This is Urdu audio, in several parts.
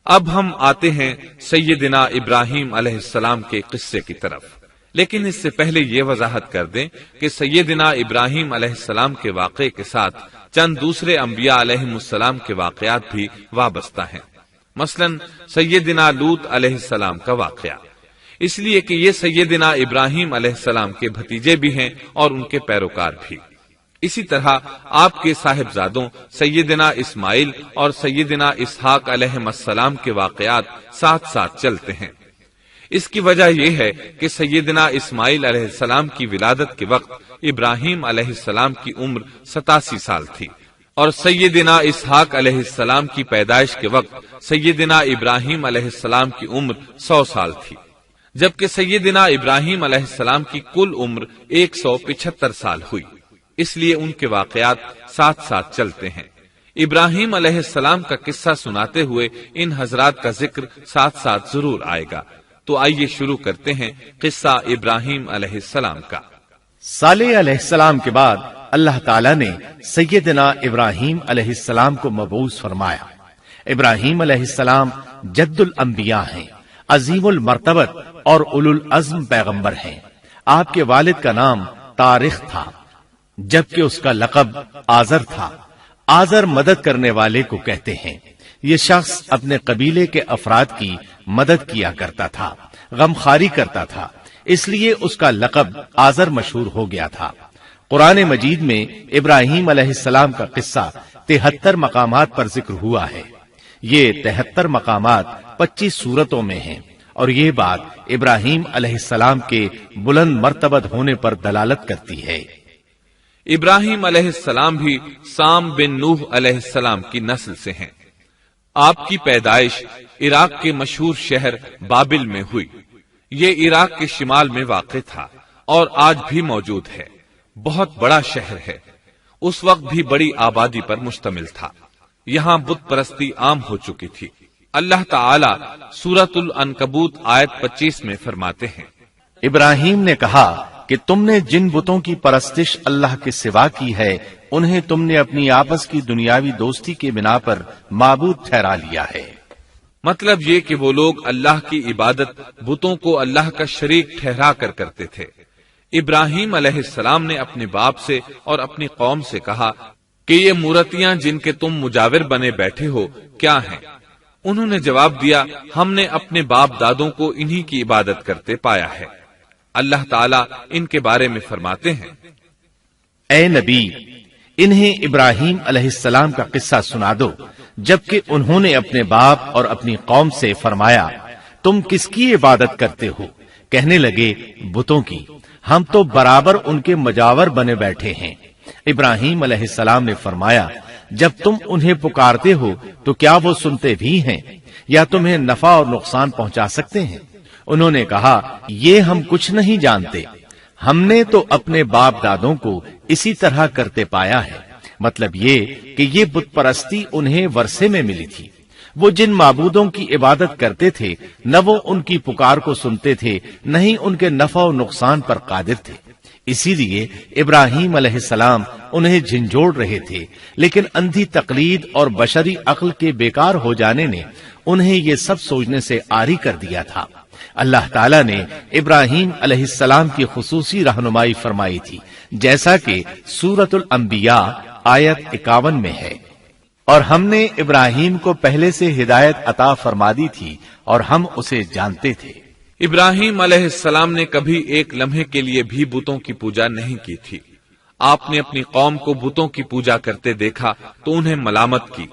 اب ہم آتے ہیں سیدنا ابراہیم علیہ السلام کے قصے کی طرف، لیکن اس سے پہلے یہ وضاحت کر دیں کہ سیدنا ابراہیم علیہ السلام کے واقعے کے ساتھ چند دوسرے انبیاء علیہم السلام کے واقعات بھی وابستہ ہیں، مثلا سیدنا لوط علیہ السلام کا واقعہ، اس لیے کہ یہ سیدنا ابراہیم علیہ السلام کے بھتیجے بھی ہیں اور ان کے پیروکار بھی۔ اسی طرح آپ کے صاحبزادوں سیدنا اسماعیل اور سیدنا اسحاق علیہ السلام کے واقعات ساتھ ساتھ چلتے ہیں۔ اس کی وجہ یہ ہے کہ سیدنا اسماعیل علیہ السلام کی ولادت کے وقت ابراہیم علیہ السلام کی عمر 87 سال تھی، اور سیدنا اسحاق علیہ السلام کی پیدائش کے وقت سیدنا ابراہیم علیہ السلام کی عمر 100 سال تھی، جبکہ سیدنا ابراہیم علیہ السلام کی کل عمر 175 سال ہوئی، اس لیے ان کے واقعات ساتھ ساتھ چلتے ہیں۔ ابراہیم علیہ السلام کا قصہ سناتے ہوئے ان حضرات کا ذکر ساتھ ساتھ ضرور آئے گا، تو آئیے شروع کرتے ہیں قصہ ابراہیم علیہ السلام کا۔ صالح علیہ السلام کے بعد اللہ تعالیٰ نے سیدنا ابراہیم علیہ السلام کو مبعوث فرمایا۔ ابراہیم علیہ السلام جد الانبیاء ہیں، عظیم المرتبت اور اولو العزم پیغمبر ہیں۔ آپ کے والد کا نام طارق تھا، جبکہ اس کا لقب آزر تھا۔ آزر مدد کرنے والے کو کہتے ہیں۔ یہ شخص اپنے قبیلے کے افراد کی مدد کیا کرتا تھا، غمخواری کرتا تھا، اس لیے اس کا لقب آزر مشہور ہو گیا تھا۔ قرآن مجید میں ابراہیم علیہ السلام کا قصہ 73 مقامات پر ذکر ہوا ہے۔ یہ 73 مقامات 25 سورتوں میں ہیں، اور یہ بات ابراہیم علیہ السلام کے بلند مرتبت ہونے پر دلالت کرتی ہے۔ ابراہیم علیہ السلام بھی سام بن نوح علیہ السلام کی نسل سے ہیں۔ آپ کی پیدائش عراق کے مشہور شہر بابل میں ہوئی۔ یہ عراق کے شمال میں واقع تھا اور آج بھی موجود ہے۔ بہت بڑا شہر ہے، اس وقت بھی بڑی آبادی پر مشتمل تھا۔ یہاں بت پرستی عام ہو چکی تھی۔ اللہ تعالی سورۃ العنکبوت آیت 25 میں فرماتے ہیں، ابراہیم نے کہا کہ تم نے جن بتوں کی پرستش اللہ کے سوا کی ہے، انہیں تم نے اپنی آپس کی دنیاوی دوستی کے بنا پر معبود ٹھہرا لیا ہے۔ مطلب یہ کہ وہ لوگ اللہ کی عبادت بتوں کو اللہ کا شریک ٹھہرا کر کرتے تھے۔ ابراہیم علیہ السلام نے اپنے باپ سے اور اپنی قوم سے کہا کہ یہ مورتیاں جن کے تم مجاور بنے بیٹھے ہو کیا ہیں؟ انہوں نے جواب دیا، ہم نے اپنے باپ دادوں کو انہی کی عبادت کرتے پایا ہے۔ اللہ تعالیٰ ان کے بارے میں فرماتے ہیں، اے نبی، انہیں ابراہیم علیہ السلام کا قصہ سنا دو، جبکہ انہوں نے اپنے باپ اور اپنی قوم سے فرمایا، تم کس کی عبادت کرتے ہو؟ کہنے لگے، بتوں کی، ہم تو برابر ان کے مجاور بنے بیٹھے ہیں۔ ابراہیم علیہ السلام نے فرمایا، جب تم انہیں پکارتے ہو تو کیا وہ سنتے بھی ہیں یا تمہیں نفع اور نقصان پہنچا سکتے ہیں؟ انہوں نے کہا، یہ ہم کچھ نہیں جانتے، ہم نے تو اپنے باپ دادوں کو اسی طرح کرتے پایا ہے۔ مطلب یہ کہ یہ بت پرستی انہیں ورثے میں ملی تھی۔ وہ جن معبودوں کی عبادت کرتے تھے، نہ وہ ان کی پکار کو سنتے تھے، نہ ہی ان کے نفع و نقصان پر قادر تھے۔ اسی لیے ابراہیم علیہ السلام انہیں جھنجھوڑ رہے تھے، لیکن اندھی تقلید اور بشری عقل کے بیکار ہو جانے نے انہیں یہ سب سوچنے سے عاری کر دیا تھا۔ اللہ تعالیٰ نے ابراہیم علیہ السلام کی خصوصی رہنمائی فرمائی تھی، جیسا کہ سورۃ الانبیاء آیت 51 میں ہے، اور ہم نے ابراہیم کو پہلے سے ہدایت عطا فرما دی تھی اور ہم اسے جانتے تھے۔ ابراہیم علیہ السلام نے کبھی ایک لمحے کے لیے بھی بتوں کی پوجا نہیں کی تھی۔ آپ نے اپنی قوم کو بتوں کی پوجا کرتے دیکھا تو انہیں ملامت کی،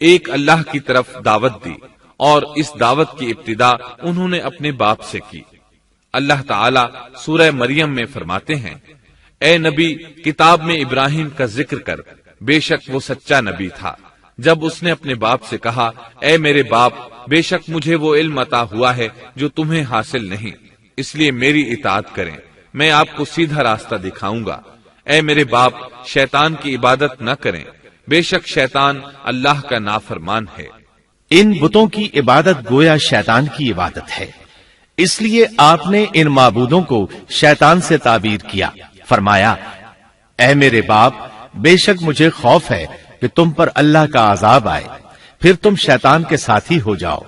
ایک اللہ کی طرف دعوت دی، اور اس دعوت کی ابتدا انہوں نے اپنے باپ سے کی۔ اللہ تعالی سورہ مریم میں فرماتے ہیں، اے نبی، کتاب میں ابراہیم کا ذکر کر، بے شک وہ سچا نبی تھا۔ جب اس نے اپنے باپ سے کہا، اے میرے باپ، بے شک مجھے وہ علم عطا ہوا ہے جو تمہیں حاصل نہیں، اس لیے میری اطاعت کریں، میں آپ کو سیدھا راستہ دکھاؤں گا۔ اے میرے باپ، شیطان کی عبادت نہ کریں، بے شک شیطان اللہ کا نافرمان ہے۔ ان بتوں کی عبادت گویا شیطان کی عبادت ہے، اس لیے آپ نے ان معبودوں کو شیطان سے تعبیر کیا۔ فرمایا، اے میرے باپ، بے شک مجھے خوف ہے کہ تم پر اللہ کا عذاب آئے، پھر تم شیطان کے ساتھی ہو جاؤ۔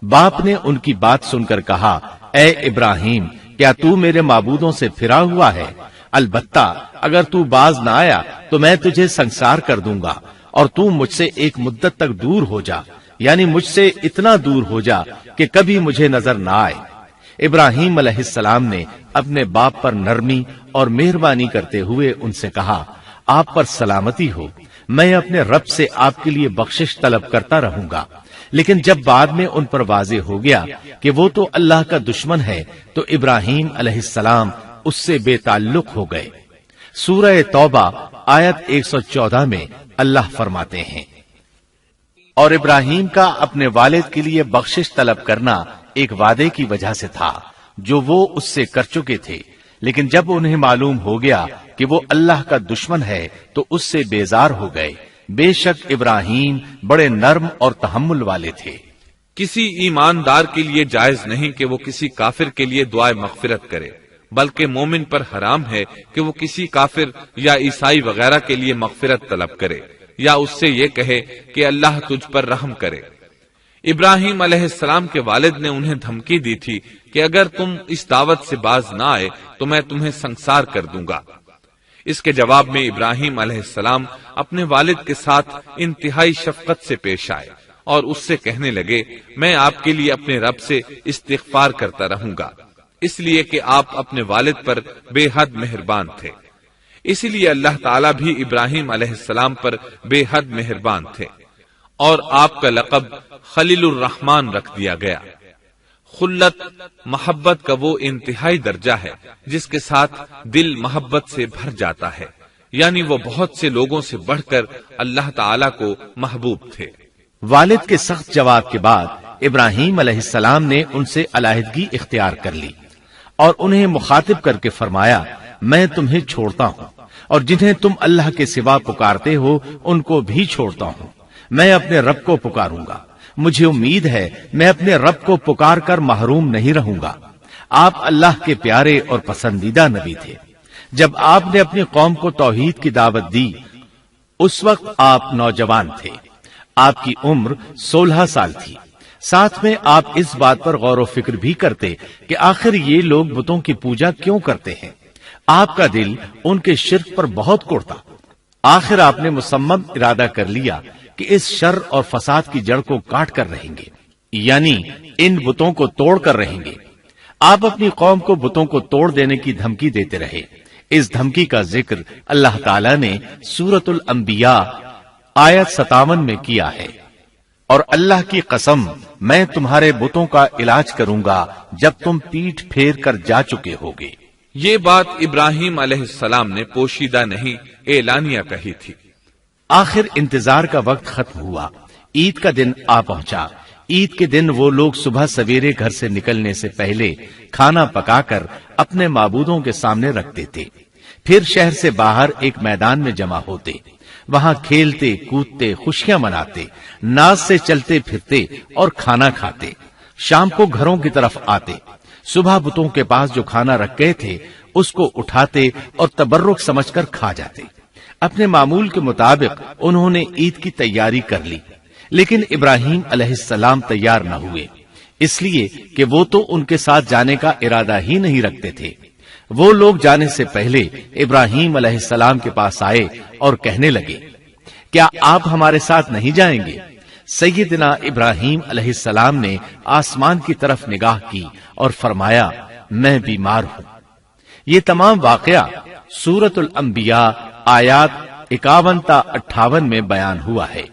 باپ نے ان کی بات سن کر کہا، اے ابراہیم، کیا تو میرے معبودوں سے پھرا ہوا ہے؟ البتہ اگر تو باز نہ آیا تو میں تجھے سنسار کر دوں گا، اور تو مجھ سے ایک مدت تک دور ہو جا، یعنی مجھ سے اتنا دور ہو جا کہ کبھی مجھے نظر نہ آئے۔ ابراہیم علیہ السلام نے اپنے باپ پر نرمی اور مہربانی کرتے ہوئے ان سے کہا، آپ پر سلامتی ہو، میں اپنے رب سے آپ کے لیے بخشش طلب کرتا رہوں گا۔ لیکن جب بعد میں ان پر واضح ہو گیا کہ وہ تو اللہ کا دشمن ہے تو ابراہیم علیہ السلام اس سے بے تعلق ہو گئے۔ سورہ توبہ آیت 114 میں اللہ فرماتے ہیں، اور ابراہیم کا اپنے والد کے لیے بخشش طلب کرنا ایک وعدے کی وجہ سے تھا جو وہ اس سے کر چکے تھے، لیکن جب انہیں معلوم ہو گیا کہ وہ اللہ کا دشمن ہے تو اس سے بیزار ہو گئے۔ بے شک ابراہیم بڑے نرم اور تحمل والے تھے۔ کسی ایماندار کے لیے جائز نہیں کہ وہ کسی کافر کے لیے دعائے مغفرت کرے، بلکہ مومن پر حرام ہے کہ وہ کسی کافر یا عیسائی وغیرہ کے لیے مغفرت طلب کرے یا اس سے یہ کہے کہ اللہ تجھ پر رحم کرے۔ ابراہیم علیہ السلام کے والد نے انہیں دھمکی دی تھی کہ اگر تم اس دعوت سے باز نہ آئے تو میں تمہیں سنسار کر دوں گا۔ اس کے جواب میں ابراہیم علیہ السلام اپنے والد کے ساتھ انتہائی شفقت سے پیش آئے اور اس سے کہنے لگے، میں آپ کے لیے اپنے رب سے استغفار کرتا رہوں گا، اس لیے کہ آپ اپنے والد پر بے حد مہربان تھے۔ اسی لیے اللہ تعالیٰ بھی ابراہیم علیہ السلام پر بے حد مہربان تھے، اور آپ کا لقب خلیل الرحمن رکھ دیا گیا۔ خلت محبت کا وہ انتہائی درجہ ہے جس کے ساتھ دل محبت سے بھر جاتا ہے، یعنی وہ بہت سے لوگوں سے بڑھ کر اللہ تعالیٰ کو محبوب تھے۔ والد کے سخت جواب کے بعد ابراہیم علیہ السلام نے ان سے علیحدگی اختیار کر لی اور انہیں مخاطب کر کے فرمایا، میں تمہیں چھوڑتا ہوں اور جنہیں تم اللہ کے سوا پکارتے ہو ان کو بھی چھوڑتا ہوں، میں اپنے رب کو پکاروں گا، مجھے امید ہے میں اپنے رب کو پکار کر محروم نہیں رہوں گا۔ آپ اللہ کے پیارے اور پسندیدہ نبی تھے۔ جب آپ نے اپنی قوم کو توحید کی دعوت دی اس وقت آپ نوجوان تھے، آپ کی عمر 16 سال تھی۔ ساتھ میں آپ اس بات پر غور و فکر بھی کرتے کہ آخر یہ لوگ بتوں کی پوجا کیوں کرتے ہیں۔ آپ کا دل ان کے شرک پر بہت کوڑتا۔ آخر آپ نے مصمم ارادہ کر لیا کہ اس شر اور فساد کی جڑ کو کاٹ کر رہیں گے، یعنی ان بتوں کو توڑ کر رہیں گے۔ آپ اپنی قوم کو بتوں کو توڑ دینے کی دھمکی دیتے رہے۔ اس دھمکی کا ذکر اللہ تعالیٰ نے سورۃ الانبیاء آیت 57 میں کیا ہے، اور اللہ کی قسم میں تمہارے بتوں کا علاج کروں گا جب تم پیٹھ پھیر کر جا چکے ہوگے۔ یہ بات ابراہیم علیہ السلام نے پوشیدہ نہیں اعلانیہ کہی تھی۔ آخر انتظار کا وقت ختم ہوا، عید کا دن آ پہنچا۔ عید کے دن وہ لوگ صبح سویرے گھر سے نکلنے سے پہلے کھانا پکا کر اپنے معبودوں کے سامنے رکھتے تھے، پھر شہر سے باہر ایک میدان میں جمع ہوتے، وہاں کھیلتے کودتے خوشیاں مناتے، ناز سے چلتے پھرتے اور کھانا کھاتے۔ شام کو گھروں کی طرف آتے، صبح بتوں کے پاس جو کھانا رکھ گئے تھے اس کو اٹھاتے اور تبرک سمجھ کر کھا جاتے۔ اپنے معمول کے مطابق انہوں نے عید کی تیاری کر لی، لیکن ابراہیم علیہ السلام تیار نہ ہوئے، اس لیے کہ وہ تو ان کے ساتھ جانے کا ارادہ ہی نہیں رکھتے تھے۔ وہ لوگ جانے سے پہلے ابراہیم علیہ السلام کے پاس آئے اور کہنے لگے، کیا آپ ہمارے ساتھ نہیں جائیں گے؟ سیدنا ابراہیم علیہ السلام نے آسمان کی طرف نگاہ کی اور فرمایا، میں بیمار ہوں۔ یہ تمام واقعہ سورۃ الانبیاء آیات 51 تا 58 میں بیان ہوا ہے۔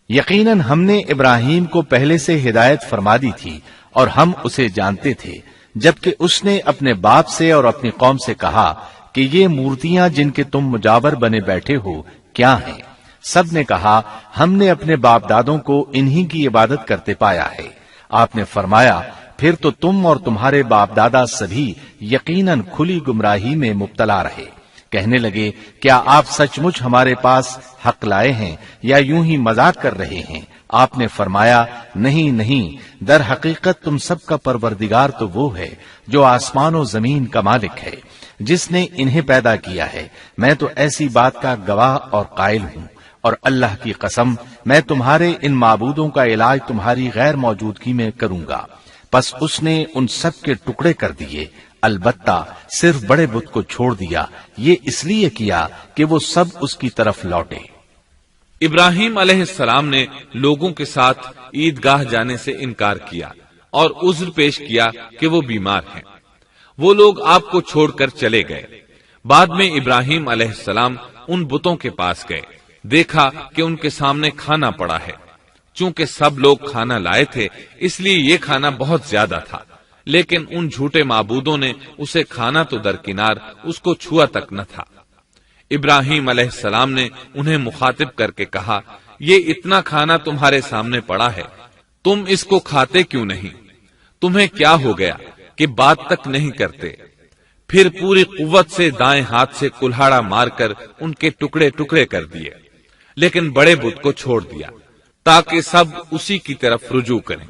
یقیناً ہم نے ابراہیم کو پہلے سے ہدایت فرما دی تھی اور ہم اسے جانتے تھے، جبکہ اس نے اپنے باپ سے اور اپنی قوم سے کہا کہ یہ مورتیاں جن کے تم مجاور بنے بیٹھے ہو کیا ہیں؟ سب نے کہا، ہم نے اپنے باپ دادوں کو انہی کی عبادت کرتے پایا ہے۔ آپ نے فرمایا، پھر تو تم اور تمہارے باپ دادا سبھی یقیناً کھلی گمراہی میں مبتلا رہے۔ کہنے لگے، کیا آپ سچ مچ ہمارے پاس حق لائے ہیں یا یوں ہی مذاق کر رہے ہیں؟ آپ نے فرمایا، نہیں نہیں، در حقیقت تم سب کا پروردگار تو وہ ہے جو آسمان و زمین کا مالک ہے، جس نے انہیں پیدا کیا ہے۔ میں تو ایسی بات کا گواہ اور قائل ہوں، اور اللہ کی قسم میں تمہارے ان معبودوں کا علاج تمہاری غیر موجودگی میں کروں گا۔ پس اس نے ان سب کے ٹکڑے کر دیے، البتہ صرف بڑے بت کو چھوڑ دیا، یہ اس لیے کیا کہ وہ سب اس کی طرف لوٹے۔ ابراہیم علیہ السلام نے لوگوں کے ساتھ عیدگاہ جانے سے انکار کیا اور عذر پیش کیا کہ وہ بیمار ہیں۔ وہ لوگ آپ کو چھوڑ کر چلے گئے۔ بعد میں ابراہیم علیہ السلام ان بتوں کے پاس گئے، دیکھا کہ ان کے سامنے کھانا پڑا ہے۔ چونکہ سب لوگ کھانا لائے تھے اس لیے یہ کھانا بہت زیادہ تھا، لیکن ان جھوٹے معبودوں نے اسے کھانا تو درکنار اس کو چھوا تک نہ تھا۔ ابراہیم علیہ السلام نے انہیں مخاطب کر کے کہا، یہ اتنا کھانا تمہارے سامنے پڑا ہے، تم اس کو کھاتے کیوں نہیں؟ تمہیں کیا ہو گیا کہ بات تک نہیں کرتے؟ پھر پوری قوت سے دائیں ہاتھ سے کلہاڑا مار کر ان کے ٹکڑے ٹکڑے کر دیے، لیکن بڑے بت کو چھوڑ دیا تاکہ سب اسی کی طرف رجوع کریں۔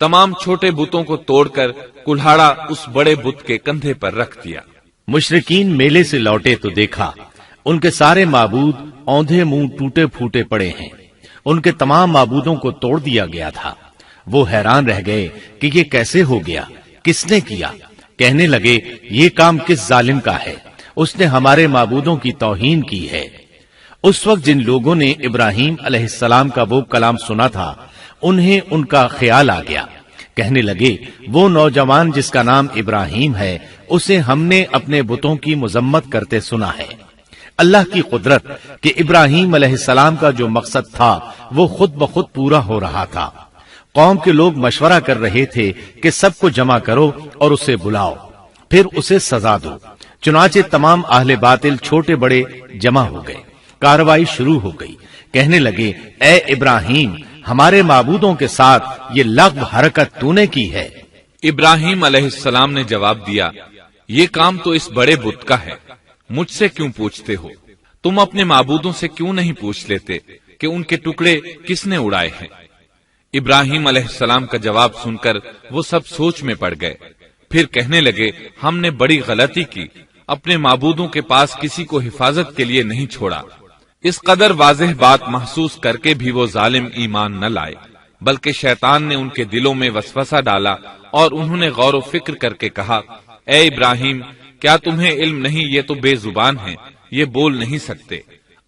تمام چھوٹے بتوں کو توڑ کر کلہاڑا اس بڑے بت کے کندھے پر رکھ دیا۔ مشرکین میلے سے لوٹے تو دیکھا ان کے سارے معبود اوندھے منہ ٹوٹے پھوٹے پڑے ہیں، ان کے تمام معبودوں کو توڑ دیا گیا تھا۔ وہ حیران رہ گئے کہ یہ کیسے ہو گیا، کس نے کیا؟ کہنے لگے، یہ کام کس ظالم کا ہے؟ اس نے ہمارے معبودوں کی توہین کی ہے۔ اس وقت جن لوگوں نے ابراہیم علیہ السلام کا وہ کلام سنا تھا انہیں ان کا خیال آ گیا، کہنے لگے، وہ نوجوان جس کا نام ابراہیم ہے اسے ہم نے اپنے بتوں کی مذمت کرتے سنا ہے۔ اللہ کی قدرت کہ ابراہیم علیہ السلام کا جو مقصد تھا وہ خود بخود پورا ہو رہا تھا۔ قوم کے لوگ مشورہ کر رہے تھے کہ سب کو جمع کرو اور اسے بلاؤ، پھر اسے سزا دو۔ چنانچہ تمام اہل باطل چھوٹے بڑے جمع ہو گئے، کارروائی شروع ہو گئی۔ کہنے لگے، اے ابراہیم، ہمارے معبودوں کے ساتھ یہ لغو حرکت تو نے کی ہے۔ ابراہیم علیہ السلام نے جواب دیا، یہ کام تو اس بڑے بت کا ہے، مجھ سے کیوں پوچھتے ہو؟ تم اپنے معبودوں سے کیوں نہیں پوچھ لیتے کہ ان کے ٹکڑے کس نے اڑائے ہیں؟ ابراہیم علیہ السلام کا جواب سن کر وہ سب سوچ میں پڑ گئے، پھر کہنے لگے، ہم نے بڑی غلطی کی، اپنے معبودوں کے پاس کسی کو حفاظت کے لیے نہیں چھوڑا۔ اس قدر واضح بات محسوس کر کے بھی وہ ظالم ایمان نہ لائے، بلکہ شیطان نے ان کے دلوں میں وسوسہ ڈالا اور انہوں نے غور و فکر کر کے کہا، اے ابراہیم، کیا تمہیں علم نہیں؟ یہ تو بے زبان ہیں، یہ بول نہیں سکتے۔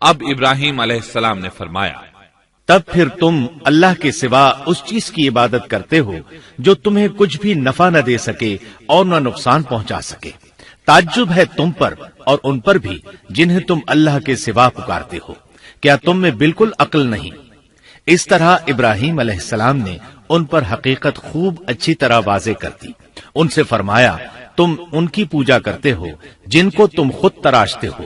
اب ابراہیم علیہ السلام نے فرمایا، تب پھر تم اللہ کے سوا اس چیز کی عبادت کرتے ہو جو تمہیں کچھ بھی نفع نہ دے سکے اور نہ نقصان پہنچا سکے۔ تعجب ہے تم پر اور ان پر بھی جنہیں تم اللہ کے سوا پکارتے ہو، کیا تم میں بالکل عقل نہیں؟ اس طرح ابراہیم علیہ السلام نے ان پر حقیقت خوب اچھی طرح واضح کر دی۔ ان سے فرمایا، تم ان کی پوجا کرتے ہو جن کو تم خود تراشتے ہو،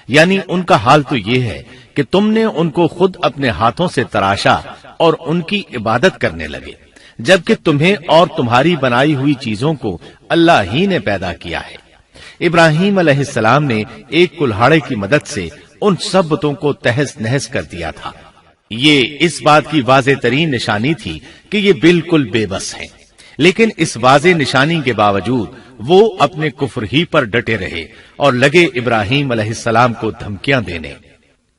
یعنی ان کا حال تو یہ ہے کہ تم نے ان کو خود اپنے ہاتھوں سے تراشا اور ان کی عبادت کرنے لگے، جبکہ تمہیں اور تمہاری بنائی ہوئی چیزوں کو اللہ ہی نے پیدا کیا ہے۔ ابراہیم علیہ السلام نے ایک کلہاڑے کی مدد سے ان سب بتوں کو تہس نہس کر دیا تھا۔ یہ اس بات کی واضح ترین نشانی تھی کہ یہ بالکل بے بس ہیں، لیکن اس واضح نشانی کے باوجود وہ اپنے کفر ہی پر ڈٹے رہے اور لگے ابراہیم علیہ السلام کو دھمکیاں دینے۔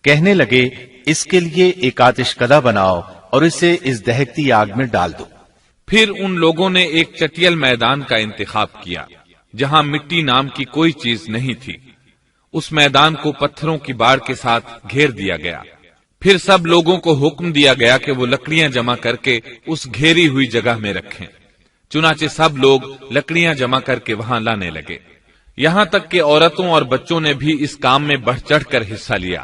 کہنے لگے، اس کے لیے ایک آتش کدہ بناؤ اور اسے اس دہکتی آگ میں ڈال دو۔ پھر ان لوگوں نے ایک چٹیل میدان کا انتخاب کیا جہاں مٹی نام کی کوئی چیز نہیں تھی۔ اس میدان کو پتھروں کی باڑ کے ساتھ گھیر دیا گیا۔ پھر سب لوگوں کو حکم دیا گیا کہ وہ لکڑیاں جمع کر کے اس گھیری ہوئی جگہ میں رکھیں۔ چنانچہ سب لوگ لکڑیاں جمع کر کے وہاں لانے لگے، یہاں تک کہ عورتوں اور بچوں نے بھی اس کام میں بڑھ چڑھ کر حصہ لیا۔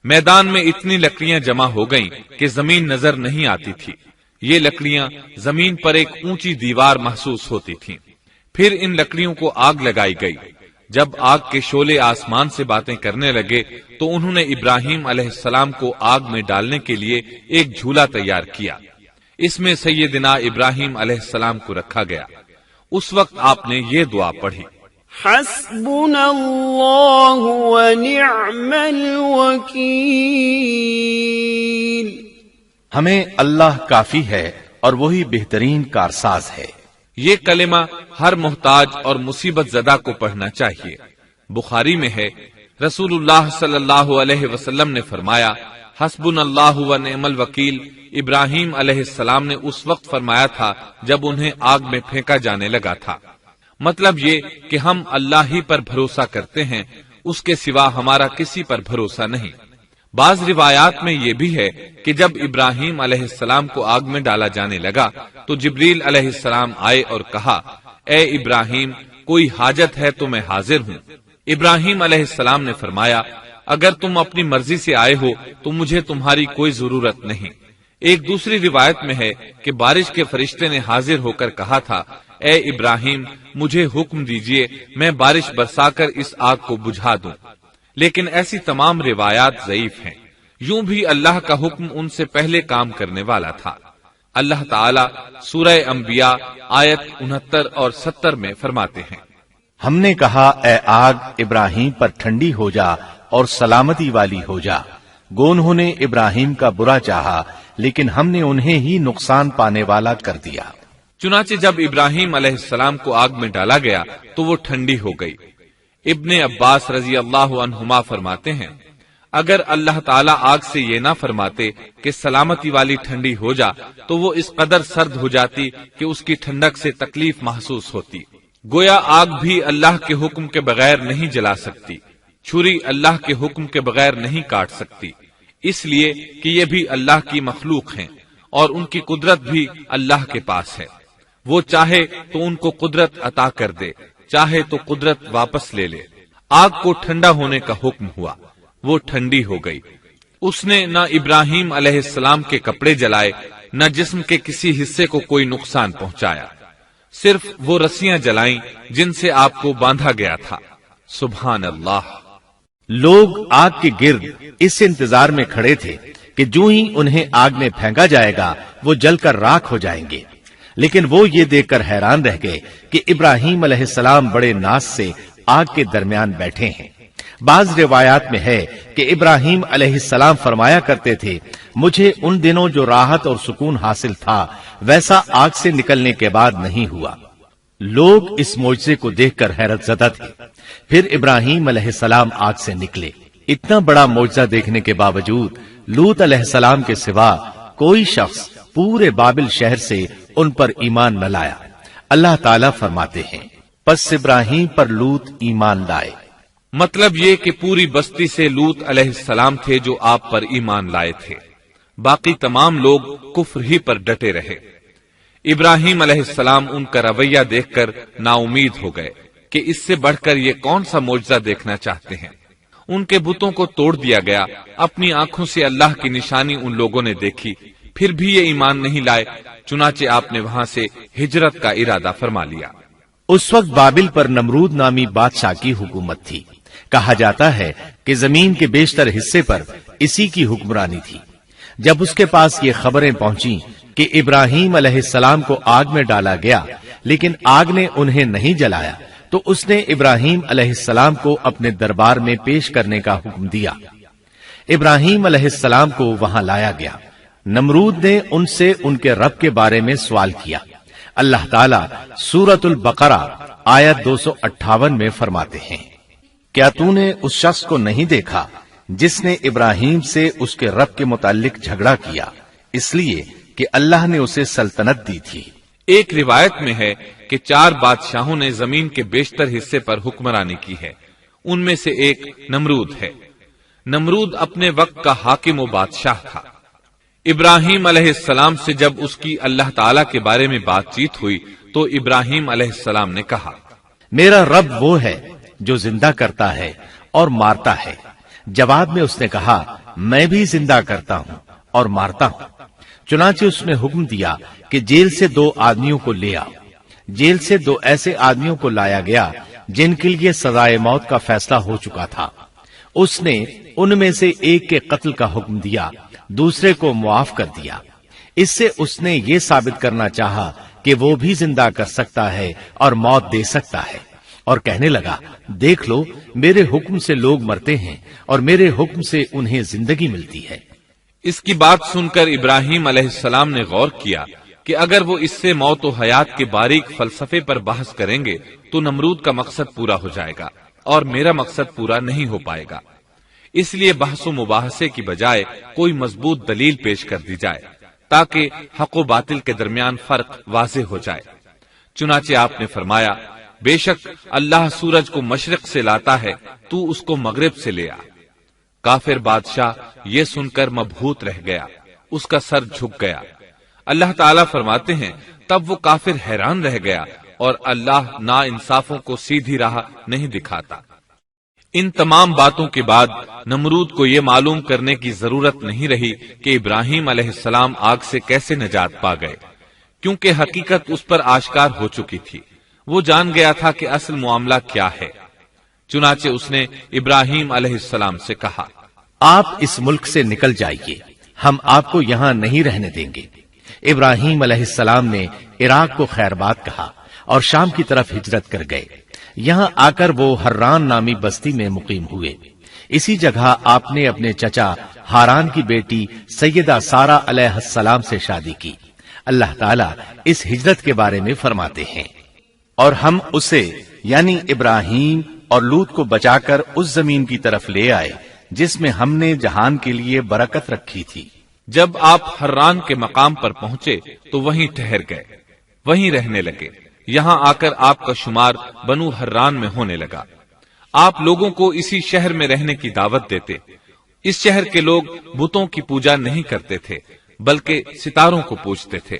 میدان میں اتنی لکڑیاں جمع ہو گئیں کہ زمین نظر نہیں آتی تھی۔ یہ لکڑیاں زمین پر ایک اونچی دیوار محسوس ہوتی تھیں۔ پھر ان لکڑیوں کو آگ لگائی گئی۔ جب آگ کے شعلے آسمان سے باتیں کرنے لگے تو انہوں نے ابراہیم علیہ السلام کو آگ میں ڈالنے کے لیے ایک جھولا تیار کیا۔ اس میں سیدنا ابراہیم علیہ السلام کو رکھا گیا۔ اس وقت آپ نے یہ دعا پڑھی، حسبنا اللہ ونعم الوکیل۔ ہمیں اللہ کافی ہے اور وہی بہترین کارساز ہے۔ یہ کلمہ ہر محتاج اور مصیبت زدہ کو پڑھنا چاہیے۔ بخاری میں ہے، رسول اللہ صلی اللہ علیہ وسلم نے فرمایا، حسبنا اللہ و نعم الوکیل ابراہیم علیہ السلام نے اس وقت فرمایا تھا جب انہیں آگ میں پھینکا جانے لگا تھا۔ مطلب یہ کہ ہم اللہ ہی پر بھروسہ کرتے ہیں، اس کے سوا ہمارا کسی پر بھروسہ نہیں۔ بعض روایات میں یہ بھی ہے کہ جب ابراہیم علیہ السلام کو آگ میں ڈالا جانے لگا تو جبریل علیہ السلام آئے اور کہا، اے ابراہیم، کوئی حاجت ہے تو میں حاضر ہوں۔ ابراہیم علیہ السلام نے فرمایا، اگر تم اپنی مرضی سے آئے ہو تو مجھے تمہاری کوئی ضرورت نہیں۔ ایک دوسری روایت میں ہے کہ بارش کے فرشتے نے حاضر ہو کر کہا تھا، اے ابراہیم، مجھے حکم دیجئے میں بارش برسا کر اس آگ کو بجھا دوں۔ لیکن ایسی تمام روایات ضعیف ہیں۔ یوں بھی اللہ کا حکم ان سے پہلے کام کرنے والا تھا۔ اللہ تعالیٰ سورہ انبیاء آیت 69 اور 70 میں فرماتے ہیں، ہم نے کہا، اے آگ ابراہیم پر ٹھنڈی ہو جا اور سلامتی والی ہو جا۔ گو انہوں نے ابراہیم کا برا چاہا لیکن ہم نے انہیں ہی نقصان پانے والا کر دیا۔ چنانچہ جب ابراہیم علیہ السلام کو آگ میں ڈالا گیا تو وہ ٹھنڈی ہو گئی۔ ابن عباس رضی اللہ عنہما فرماتے ہیں، اگر اللہ تعالیٰ آگ سے یہ نہ فرماتے کہ سلامتی والی ٹھنڈی ہو جا تو وہ اس قدر سرد ہو جاتی کہ اس کی ٹھنڈک سے تکلیف محسوس ہوتی۔ گویا آگ بھی اللہ کے حکم کے بغیر نہیں جلا سکتی، چھری اللہ کے حکم کے بغیر نہیں کاٹ سکتی، اس لیے کہ یہ بھی اللہ کی مخلوق ہیں اور ان کی قدرت بھی اللہ کے پاس ہے۔ وہ چاہے تو ان کو قدرت عطا کر دے، چاہے تو قدرت واپس لے لے۔ آگ کو ٹھنڈا ہونے کا حکم ہوا، وہ ٹھنڈی ہو گئی۔ اس نے نہ ابراہیم علیہ السلام کے کپڑے جلائے، نہ جسم کے کسی حصے کو کوئی نقصان پہنچایا، صرف وہ رسیاں جلائیں جن سے آپ کو باندھا گیا تھا۔ سبحان اللہ۔ لوگ آگ کے گرد اس انتظار میں کھڑے تھے کہ جو ہی انہیں آگ میں پھینکا جائے گا وہ جل کر راکھ ہو جائیں گے، لیکن وہ یہ دیکھ کر حیران رہ گئے کہ ابراہیم علیہ السلام بڑے ناز سے آگ کے درمیان بیٹھے ہیں۔ بعض روایات میں ہے کہ ابراہیم علیہ السلام فرمایا کرتے تھے، مجھے ان دنوں جو راحت اور سکون حاصل تھا ویسا آگ سے نکلنے کے بعد نہیں ہوا۔ لوگ اس معجزے کو دیکھ کر حیرت زدہ تھے۔ پھر ابراہیم علیہ السلام آگ سے نکلے۔ اتنا بڑا معجزہ دیکھنے کے باوجود لوط علیہ السلام کے سوا کوئی شخص پورے بابل شہر سے ان پر ایمان نہ لایا۔ اللہ تعالیٰ فرماتے ہیں، پس ابراہیم پر لوط ایمان لائے۔ مطلب یہ کہ پوری بستی سے لوط علیہ السلام تھے جو آپ پر ایمان لائے تھے، باقی تمام لوگ کفر ہی پر ڈٹے رہے۔ ابراہیم علیہ السلام ان کا رویہ دیکھ کر نا امید ہو گئے کہ اس سے بڑھ کر یہ کون سا معجزہ دیکھنا چاہتے ہیں۔ ان کے بتوں کو توڑ دیا گیا، اپنی آنکھوں سے اللہ کی نشانی ان لوگوں نے دیکھی، پھر بھی یہ ایمان نہیں لائے، چنانچہ آپ نے وہاں سے ہجرت کا ارادہ فرما لیا۔ اس وقت بابل پر نمرود نامی بادشاہ کی حکومت تھی۔ کہا جاتا ہے کہ زمین کے بیشتر حصے پر اسی کی حکمرانی تھی۔ جب اس کے پاس یہ خبریں پہنچیں کہ ابراہیم علیہ السلام کو آگ میں ڈالا گیا لیکن آگ نے انہیں نہیں جلایا تو اس نے ابراہیم علیہ السلام کو اپنے دربار میں پیش کرنے کا حکم دیا۔ ابراہیم علیہ السلام کو وہاں لایا گیا۔ نمرود نے ان سے ان کے رب کے بارے میں سوال کیا۔ اللہ تعالیٰ سورۃ البقرہ آیت 258 میں فرماتے ہیں، کیا تو نے اس شخص کو نہیں دیکھا جس نے ابراہیم سے اس کے رب کے متعلق جھگڑا کیا، اس لیے کہ اللہ نے اسے سلطنت دی تھی۔ ایک روایت میں ہے کہ 4 بادشاہوں نے زمین کے بیشتر حصے پر حکمرانی کی ہے، ان میں سے ایک نمرود ہے۔ نمرود اپنے وقت کا حاکم و بادشاہ تھا۔ ابراہیم علیہ السلام سے جب اس کی اللہ تعالیٰ کے بارے میں بات چیت ہوئی تو ابراہیم علیہ السلام نے کہا، میرا رب وہ ہے جو زندہ کرتا ہے اور مارتا ہے۔ جواب میں اس نے کہا، میں بھی زندہ کرتا ہوں اور مارتا ہوں۔ چنانچہ اس نے حکم دیا کہ جیل سے 2 آدمیوں کو لے آؤ۔ جیل سے 2 ایسے آدمیوں کو لایا گیا جن کے لیے سزائے موت کا فیصلہ ہو چکا تھا۔ اس نے ان میں سے ایک کے قتل کا حکم دیا، دوسرے کو معاف کر دیا۔ اس سے اس نے یہ ثابت کرنا چاہا کہ وہ بھی زندہ کر سکتا ہے اور موت دے سکتا ہے، اور کہنے لگا، دیکھ لو، میرے حکم سے لوگ مرتے ہیں اور میرے حکم سے انہیں زندگی ملتی ہے۔ اس کی بات سن کر ابراہیم علیہ السلام نے غور کیا کہ اگر وہ اس سے موت و حیات کے باریک فلسفے پر بحث کریں گے تو نمرود کا مقصد پورا ہو جائے گا اور میرا مقصد پورا نہیں ہو پائے گا۔ اس لیے بحث و مباحثے کی بجائے کوئی مضبوط دلیل پیش کر دی جائے تاکہ حق و باطل کے درمیان فرق واضح ہو جائے۔ چنانچہ آپ نے فرمایا، بے شک اللہ سورج کو مشرق سے لاتا ہے، تو اس کو مغرب سے لے آ۔ کافر بادشاہ یہ سن کر مبہوت رہ گیا، اس کا سر جھک گیا۔ اللہ تعالیٰ فرماتے ہیں تب وہ کافر حیران رہ گیا اور اللہ نا انصافوں کو سیدھی راہ نہیں دکھاتا۔ ان تمام باتوں کے بعد نمرود کو یہ معلوم کرنے کی ضرورت نہیں رہی کہ ابراہیم علیہ السلام آگ سے کیسے نجات پا گئے، کیونکہ حقیقت اس پر آشکار ہو چکی تھی۔ وہ جان گیا تھا کہ اصل معاملہ کیا ہے۔ چنانچہ اس نے ابراہیم علیہ السلام سے کہا، آپ اس ملک سے نکل جائیے، ہم آپ کو یہاں نہیں رہنے دیں گے۔ ابراہیم علیہ السلام نے عراق کو خیر بات کہا اور شام کی طرف ہجرت کر گئے۔ یہاں آ کر وہ حران نامی بستی میں مقیم ہوئے۔ اسی جگہ آپ نے اپنے چچا ہاران کی بیٹی سیدہ سارہ علیہ السلام سے شادی کی۔ اللہ تعالیٰ اس ہجرت کے بارے میں فرماتے ہیں، اور ہم اسے یعنی ابراہیم اور لوط کو بچا کر اس زمین کی طرف لے آئے جس میں ہم نے جہان کے لیے برکت رکھی تھی۔ جب آپ حران کے مقام پر پہنچے تو وہیں ٹھہر گئے، وہیں رہنے لگے۔ یہاں آ کر آپ کا شمار بنو حران میں ہونے لگا۔ آپ لوگوں کو اسی شہر میں رہنے کی دعوت دیتے۔ اس شہر کے لوگ بتوں کی پوجا نہیں کرتے تھے بلکہ ستاروں کو پوجتے تھے۔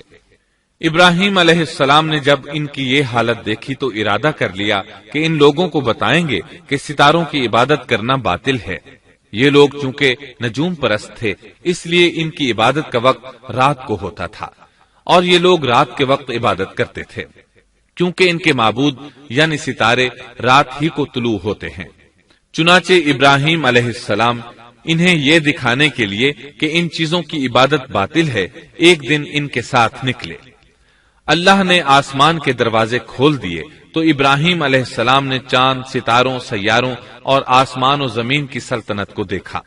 ابراہیم علیہ السلام نے جب ان کی یہ حالت دیکھی تو ارادہ کر لیا کہ ان لوگوں کو بتائیں گے کہ ستاروں کی عبادت کرنا باطل ہے۔ یہ لوگ چونکہ نجوم پرست تھے اس لیے ان کی عبادت کا وقت رات کو ہوتا تھا، اور یہ لوگ رات کے وقت عبادت کرتے تھے کیونکہ ان کے معبود یعنی ستارے رات ہی کو طلوع ہوتے ہیں۔ چنانچہ ابراہیم علیہ السلام انہیں یہ دکھانے کے لیے کہ ان چیزوں کی عبادت باطل ہے ایک دن ان کے ساتھ نکلے۔ اللہ نے آسمان کے دروازے کھول دیے تو ابراہیم علیہ السلام نے چاند، ستاروں، سیاروں اور آسمان و زمین کی سلطنت کو دیکھا۔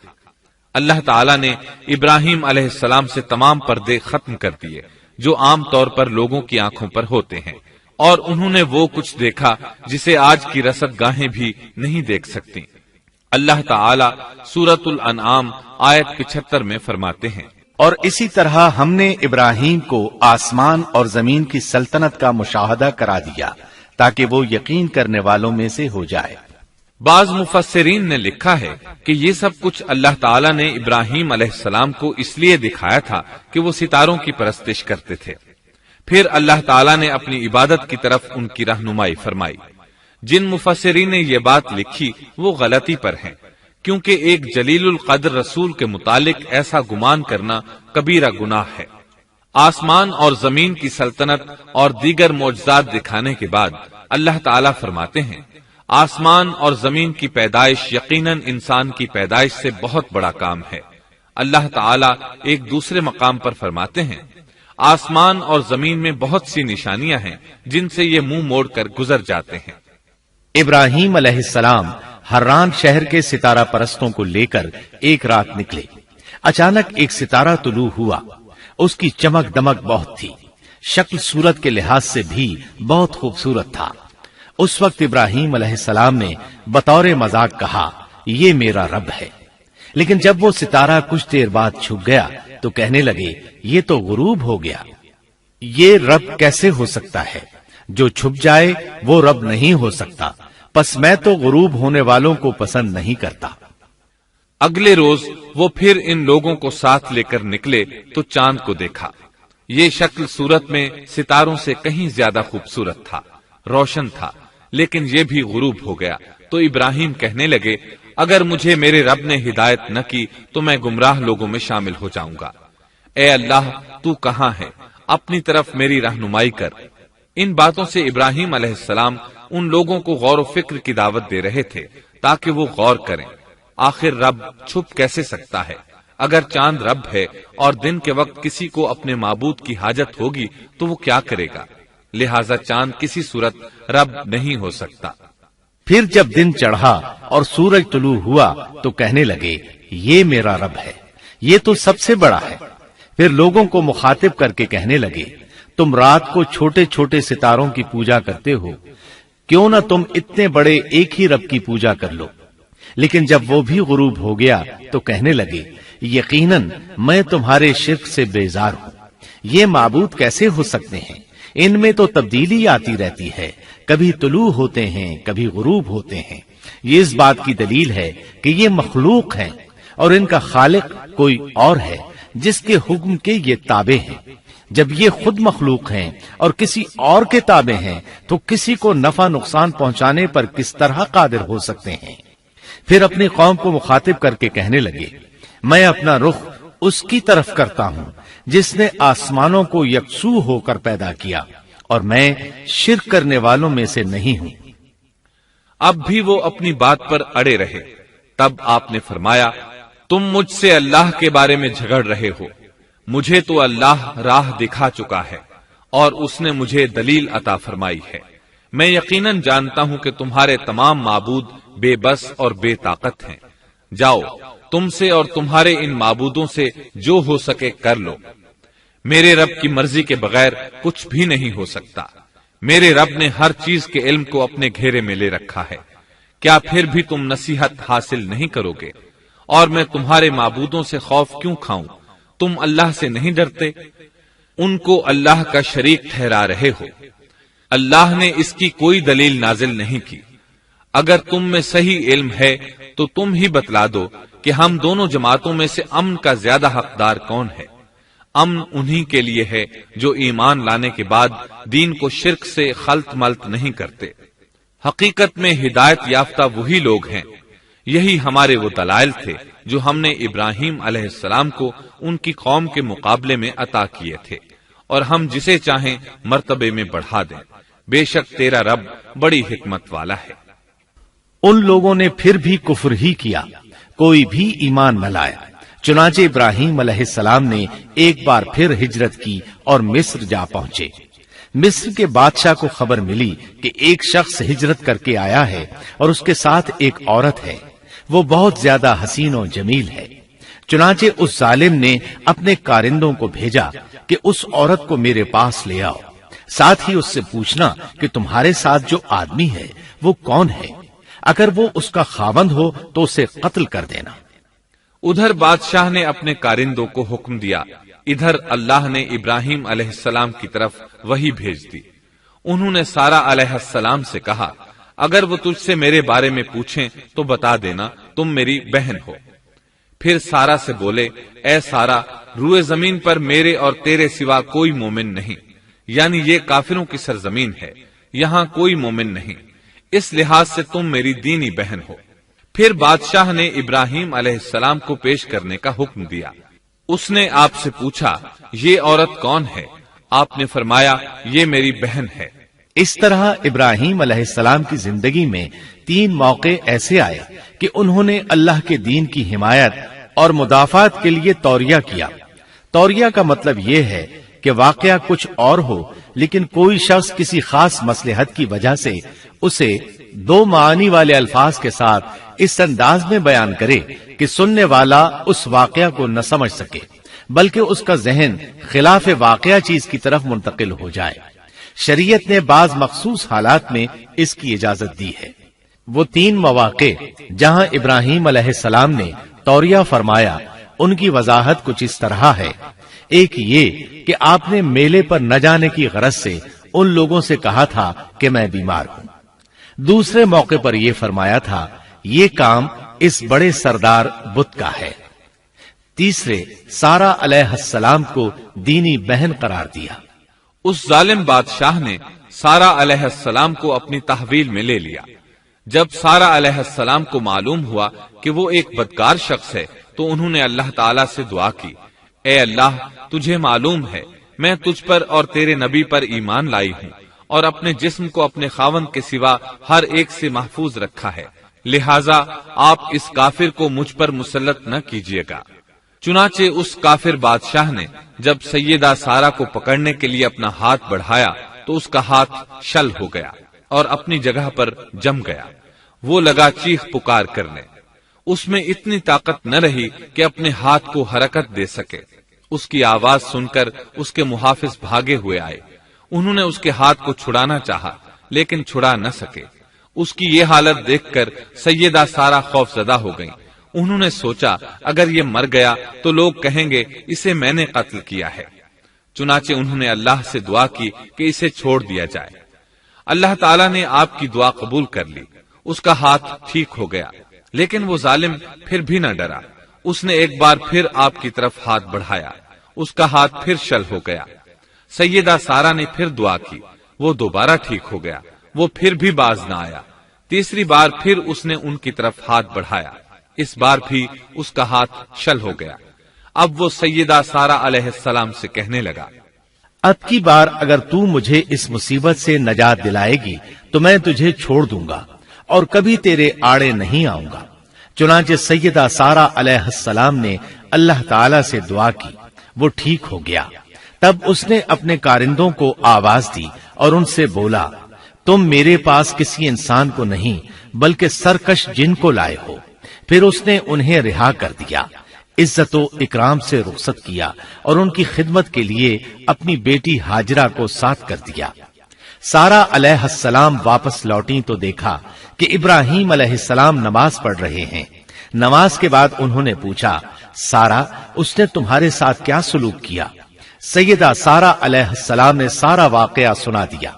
اللہ تعالیٰ نے ابراہیم علیہ السلام سے تمام پردے ختم کر دیے جو عام طور پر لوگوں کی آنکھوں پر ہوتے ہیں، اور انہوں نے وہ کچھ دیکھا جسے آج کی رصد گاہیں بھی نہیں دیکھ سکتی۔ اللہ تعالیٰ سورۃ الانعام آیت 75 میں فرماتے ہیں، اور اسی طرح ہم نے ابراہیم کو آسمان اور زمین کی سلطنت کا مشاہدہ کرا دیا تاکہ وہ یقین کرنے والوں میں سے ہو جائے۔ بعض مفسرین نے لکھا ہے کہ یہ سب کچھ اللہ تعالیٰ نے ابراہیم علیہ السلام کو اس لیے دکھایا تھا کہ وہ ستاروں کی پرستش کرتے تھے۔ پھر اللہ تعالیٰ نے اپنی عبادت کی طرف ان کی رہنمائی فرمائی۔ جن مفسرین نے یہ بات لکھی وہ غلطی پر ہیں، کیونکہ ایک جلیل القدر رسول کے متعلق ایسا گمان کرنا کبیرہ گناہ ہے۔ آسمان اور زمین کی سلطنت اور دیگر معجزات دکھانے کے بعد اللہ تعالیٰ فرماتے ہیں، آسمان اور زمین کی پیدائش یقیناً انسان کی پیدائش سے بہت بڑا کام ہے۔ اللہ تعالیٰ ایک دوسرے مقام پر فرماتے ہیں، آسمان اور زمین میں بہت سی نشانیاں ہیں جن سے یہ منہ موڑ کر گزر جاتے ہیں۔ ابراہیم علیہ السلام حران شہر کے ستارہ پرستوں کو لے کر ایک رات نکلے۔ اچانک ایک ستارہ طلوع ہوا، اس کی چمک دمک بہت تھی، شکل صورت کے لحاظ سے بھی بہت خوبصورت تھا۔ اس وقت ابراہیم علیہ السلام نے بطور مذاق کہا، یہ میرا رب ہے۔ لیکن جب وہ ستارہ کچھ دیر بعد چھپ گیا تو کہنے لگے، یہ تو غروب ہو گیا، یہ رب کیسے ہو سکتا ہے؟ جو چھپ جائے وہ رب نہیں ہو سکتا، پس میں تو غروب ہونے والوں کو پسند نہیں کرتا۔ اگلے روز وہ پھر ان لوگوں کو ساتھ لے کر نکلے تو چاند کو دیکھا۔ یہ شکل صورت میں ستاروں سے کہیں زیادہ خوبصورت تھا، روشن تھا، لیکن یہ بھی غروب ہو گیا۔ تو ابراہیم کہنے لگے، اگر مجھے میرے رب نے ہدایت نہ کی تو میں گمراہ لوگوں میں شامل ہو جاؤں گا۔ اے اللہ، تو کہاں ہے؟ اپنی طرف میری رہنمائی کر۔ ان باتوں سے ابراہیم علیہ السلام ان لوگوں کو غور و فکر کی دعوت دے رہے تھے تاکہ وہ غور کریں، آخر رب چھپ کیسے سکتا ہے؟ اگر چاند رب ہے اور دن کے وقت کسی کو اپنے معبود کی حاجت ہوگی تو وہ کیا کرے گا؟ لہذا چاند کسی صورت رب نہیں ہو سکتا۔ پھر جب دن چڑھا اور سورج طلوع ہوا تو کہنے لگے، یہ میرا رب ہے، یہ تو سب سے بڑا ہے۔ پھر لوگوں کو مخاطب کر کے کہنے لگے، تم رات کو چھوٹے چھوٹے ستاروں کی پوجا کرتے ہو، کیوں نہ تم اتنے بڑے ایک ہی رب کی پوجا کر لو۔ لیکن جب وہ بھی غروب ہو گیا تو کہنے لگے یقیناً میں تمہارے شرک سے بیزار ہوں. یہ معبود کیسے ہو سکتے ہیں؟ ان میں تو تبدیلی آتی رہتی ہے، کبھی طلوع ہوتے ہیں کبھی غروب ہوتے ہیں. یہ اس بات کی دلیل ہے کہ یہ مخلوق ہیں اور ان کا خالق کوئی اور ہے جس کے حکم کے یہ تابع ہیں. جب یہ خود مخلوق ہیں اور کسی اور کے تابع ہیں تو کسی کو نفع نقصان پہنچانے پر کس طرح قادر ہو سکتے ہیں؟ پھر اپنی قوم کو مخاطب کر کے کہنے لگے میں اپنا رخ اس کی طرف کرتا ہوں جس نے آسمانوں کو یکسو ہو کر پیدا کیا اور میں شرک کرنے والوں میں سے نہیں ہوں. اب بھی وہ اپنی بات پر اڑے رہے. تب آپ نے فرمایا تم مجھ سے اللہ کے بارے میں جھگڑ رہے ہو. مجھے تو اللہ راہ دکھا چکا ہے اور اس نے مجھے دلیل عطا فرمائی ہے. میں یقیناً جانتا ہوں کہ تمہارے تمام معبود بے بس اور بے طاقت ہیں. جاؤ تم سے اور تمہارے ان معبودوں سے جو ہو سکے کر لو. میرے رب کی مرضی کے بغیر کچھ بھی نہیں ہو سکتا. میرے رب نے ہر چیز کے علم کو اپنے گھیرے میں لے رکھا ہے. کیا پھر بھی تم نصیحت حاصل نہیں کرو گے؟ اور میں تمہارے معبودوں سے خوف کیوں کھاؤں؟ تم اللہ سے نہیں ڈرتے؟ ان کو اللہ کا شریک ٹھہرا رہے ہو. اللہ نے اس کی کوئی دلیل نازل نہیں کی. اگر تم میں صحیح علم ہے تو تم ہی بتلا دو کہ ہم دونوں جماعتوں میں سے امن کا زیادہ حقدار کون ہے. امن انہی کے لیے ہے جو ایمان لانے کے بعد دین کو شرک سے خلط ملط نہیں کرتے. حقیقت میں ہدایت یافتہ وہی لوگ ہیں. یہی ہمارے وہ دلائل تھے جو ہم نے ابراہیم علیہ السلام کو ان کی قوم کے مقابلے میں عطا کیے تھے، اور ہم جسے چاہیں مرتبے میں بڑھا دیں. بے شک تیرا رب بڑی حکمت والا ہے. ان لوگوں نے پھر بھی کفر ہی کیا، کوئی بھی ایمان نہ لایا. چنانچہ ابراہیم علیہ السلام نے ایک بار پھر ہجرت کی اور مصر جا پہنچے. مصر کے بادشاہ کو خبر ملی کہ ایک شخص ہجرت کر کے آیا ہے اور اس کے ساتھ ایک عورت ہے. وہ بہت زیادہ حسین و جمیل ہے. چنانچہ اس ظالم نے اپنے کارندوں کو بھیجا کہ اس عورت کو میرے پاس لے آؤ. ساتھ ہی اس سے پوچھنا کہ تمہارے ساتھ جو آدمی ہے وہ کون ہے. اگر وہ اس کا خاوند ہو تو اسے قتل کر دینا. ادھر بادشاہ نے اپنے کارندوں کو حکم دیا. ادھر اللہ نے ابراہیم علیہ السلام کی طرف وحی بھیج دی. انہوں نے سارا علیہ السلام سے کہا اگر وہ تجھ سے میرے بارے میں پوچھیں تو بتا دینا تم میری بہن ہو. پھر سارا سے بولے اے سارا، روئے زمین پر میرے اور تیرے سوا کوئی مومن نہیں، یعنی یہ کافروں کی سرزمین ہے، یہاں کوئی مومن نہیں، اس لحاظ سے تم میری دینی بہن ہو. پھر بادشاہ نے ابراہیم علیہ السلام کو پیش کرنے کا حکم دیا. اس نے آپ سے پوچھا یہ عورت کون ہے؟ آپ نے فرمایا یہ میری بہن ہے. اس طرح ابراہیم علیہ السلام کی زندگی میں 3 موقع ایسے آئے کہ انہوں نے اللہ کے دین کی حمایت اور مدافعت کے لیے توریہ کیا. توریہ کا مطلب یہ ہے کہ واقعہ کچھ اور ہو لیکن کوئی شخص کسی خاص مصلحت کی وجہ سے اسے 2 معانی والے الفاظ کے ساتھ اس انداز میں بیان کرے کہ سننے والا اس واقعہ کو نہ سمجھ سکے بلکہ اس کا ذہن خلاف واقعہ چیز کی طرف منتقل ہو جائے. شریعت نے بعض مخصوص حالات میں اس کی اجازت دی ہے. وہ 3 مواقع جہاں ابراہیم علیہ السلام نے توریہ فرمایا ان کی وضاحت کچھ اس طرح ہے. ایک یہ کہ آپ نے میلے پر نہ جانے کی غرض سے ان لوگوں سے کہا تھا کہ میں بیمار ہوں. دوسرے موقع پر یہ فرمایا تھا یہ کام اس بڑے سردار بت کا ہے. تیسرے سارا علیہ السلام کو دینی بہن قرار دیا. اس ظالم بادشاہ نے سارا علیہ السلام کو اپنی تحویل میں لے لیا. جب سارا علیہ السلام کو معلوم ہوا کہ وہ ایک بدکار شخص ہے تو انہوں نے اللہ تعالیٰ سے دعا کی اے اللہ تجھے معلوم ہے میں تجھ پر اور تیرے نبی پر ایمان لائی ہوں اور اپنے جسم کو اپنے خاوند کے سوا ہر ایک سے محفوظ رکھا ہے، لہٰذا آپ اس کافر کو مجھ پر مسلط نہ کیجیے گا. چنانچہ اس کافر بادشاہ نے جب سیدہ سارا کو پکڑنے کے لیے اپنا ہاتھ بڑھایا تو اس کا ہاتھ شل ہو گیا اور اپنی جگہ پر جم گیا. وہ لگا چیخ پکار کرنے. اس میں اتنی طاقت نہ رہی کہ اپنے ہاتھ کو حرکت دے سکے. اس کی آواز سن کر اس کے محافظ بھاگے ہوئے آئے. انہوں نے اس کے ہاتھ کو چھڑانا چاہا لیکن چھڑا نہ سکے. اس کی یہ حالت دیکھ کر سیدہ سارہ خوف زدہ ہو گئیں۔ انہوں نے سوچا اگر یہ مر گیا تو لوگ کہیں گے اسے میں نے قتل کیا ہے۔ چنانچہ انہوں نے اللہ سے دعا کی کہ اسے چھوڑ دیا جائے۔ اللہ تعالیٰ نے آپ کی دعا قبول کر لی، اس کا ہاتھ ٹھیک ہو گیا، لیکن وہ ظالم پھر بھی نہ ڈرا۔ اس نے ایک بار پھر آپ کی طرف ہاتھ بڑھایا، اس کا ہاتھ پھر شل ہو گیا۔ سیدہ سارہ نے پھر دعا کی، وہ دوبارہ ٹھیک ہو گیا، وہ پھر بھی باز نہ آیا۔ تیسری بار پھر اس نے ان کی طرف ہاتھ بڑھایا، اس بار بھی اس کا ہاتھ شل ہو گیا۔ اب وہ سیدہ سارہ علیہ السلام سے کہنے لگا، اب کی بار اگر تو مجھے اس مصیبت سے نجات دلائے گی تو میں تجھے چھوڑ دوں گا اور کبھی تیرے آڑے نہیں آؤں گا۔ چنانچہ سیدہ سارہ علیہ السلام نے اللہ تعالی سے دعا کی، وہ ٹھیک ہو گیا۔ تب اس نے اپنے کارندوں کو آواز دی اور ان سے بولا، تم میرے پاس کسی انسان کو نہیں بلکہ سرکش جن کو لائے ہو۔ پھر اس نے انہیں رہا کر دیا، عزت و اکرام سے رخصت کیا اور ان کی خدمت کے لیے اپنی بیٹی ہاجرہ کو ساتھ کر دیا۔ سارہ علیہ السلام واپس لوٹی تو دیکھا کہ ابراہیم علیہ السلام نماز پڑھ رہے ہیں۔ نماز کے بعد انہوں نے پوچھا، سارہ اس نے تمہارے ساتھ کیا سلوک کیا؟ سیدہ سارہ علیہ السلام نے سارا واقعہ سنا دیا۔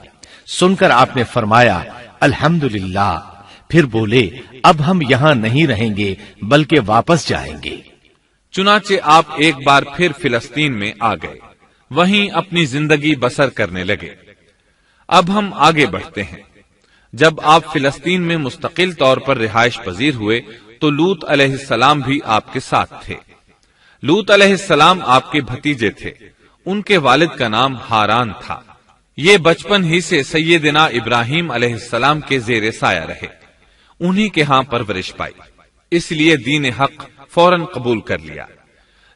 سن کر آپ نے فرمایا، الحمدللہ۔ پھر بولے، اب ہم یہاں نہیں رہیں گے بلکہ واپس جائیں گے۔ چنانچہ آپ ایک بار پھر فلسطین میں آ گئے، وہیں اپنی زندگی بسر کرنے لگے۔ اب ہم آگے بڑھتے ہیں۔ جب آپ فلسطین میں مستقل طور پر رہائش پذیر ہوئے تو لوط علیہ السلام بھی آپ کے ساتھ تھے۔ لوط علیہ السلام آپ کے بھتیجے تھے، ان کے والد کا نام ہاران تھا۔ یہ بچپن ہی سے سیدنا ابراہیم علیہ السلام کے زیر سایہ رہے، انہی کے ہاں پرورش پائی، اس لیے دین حق فوراً قبول کر لیا۔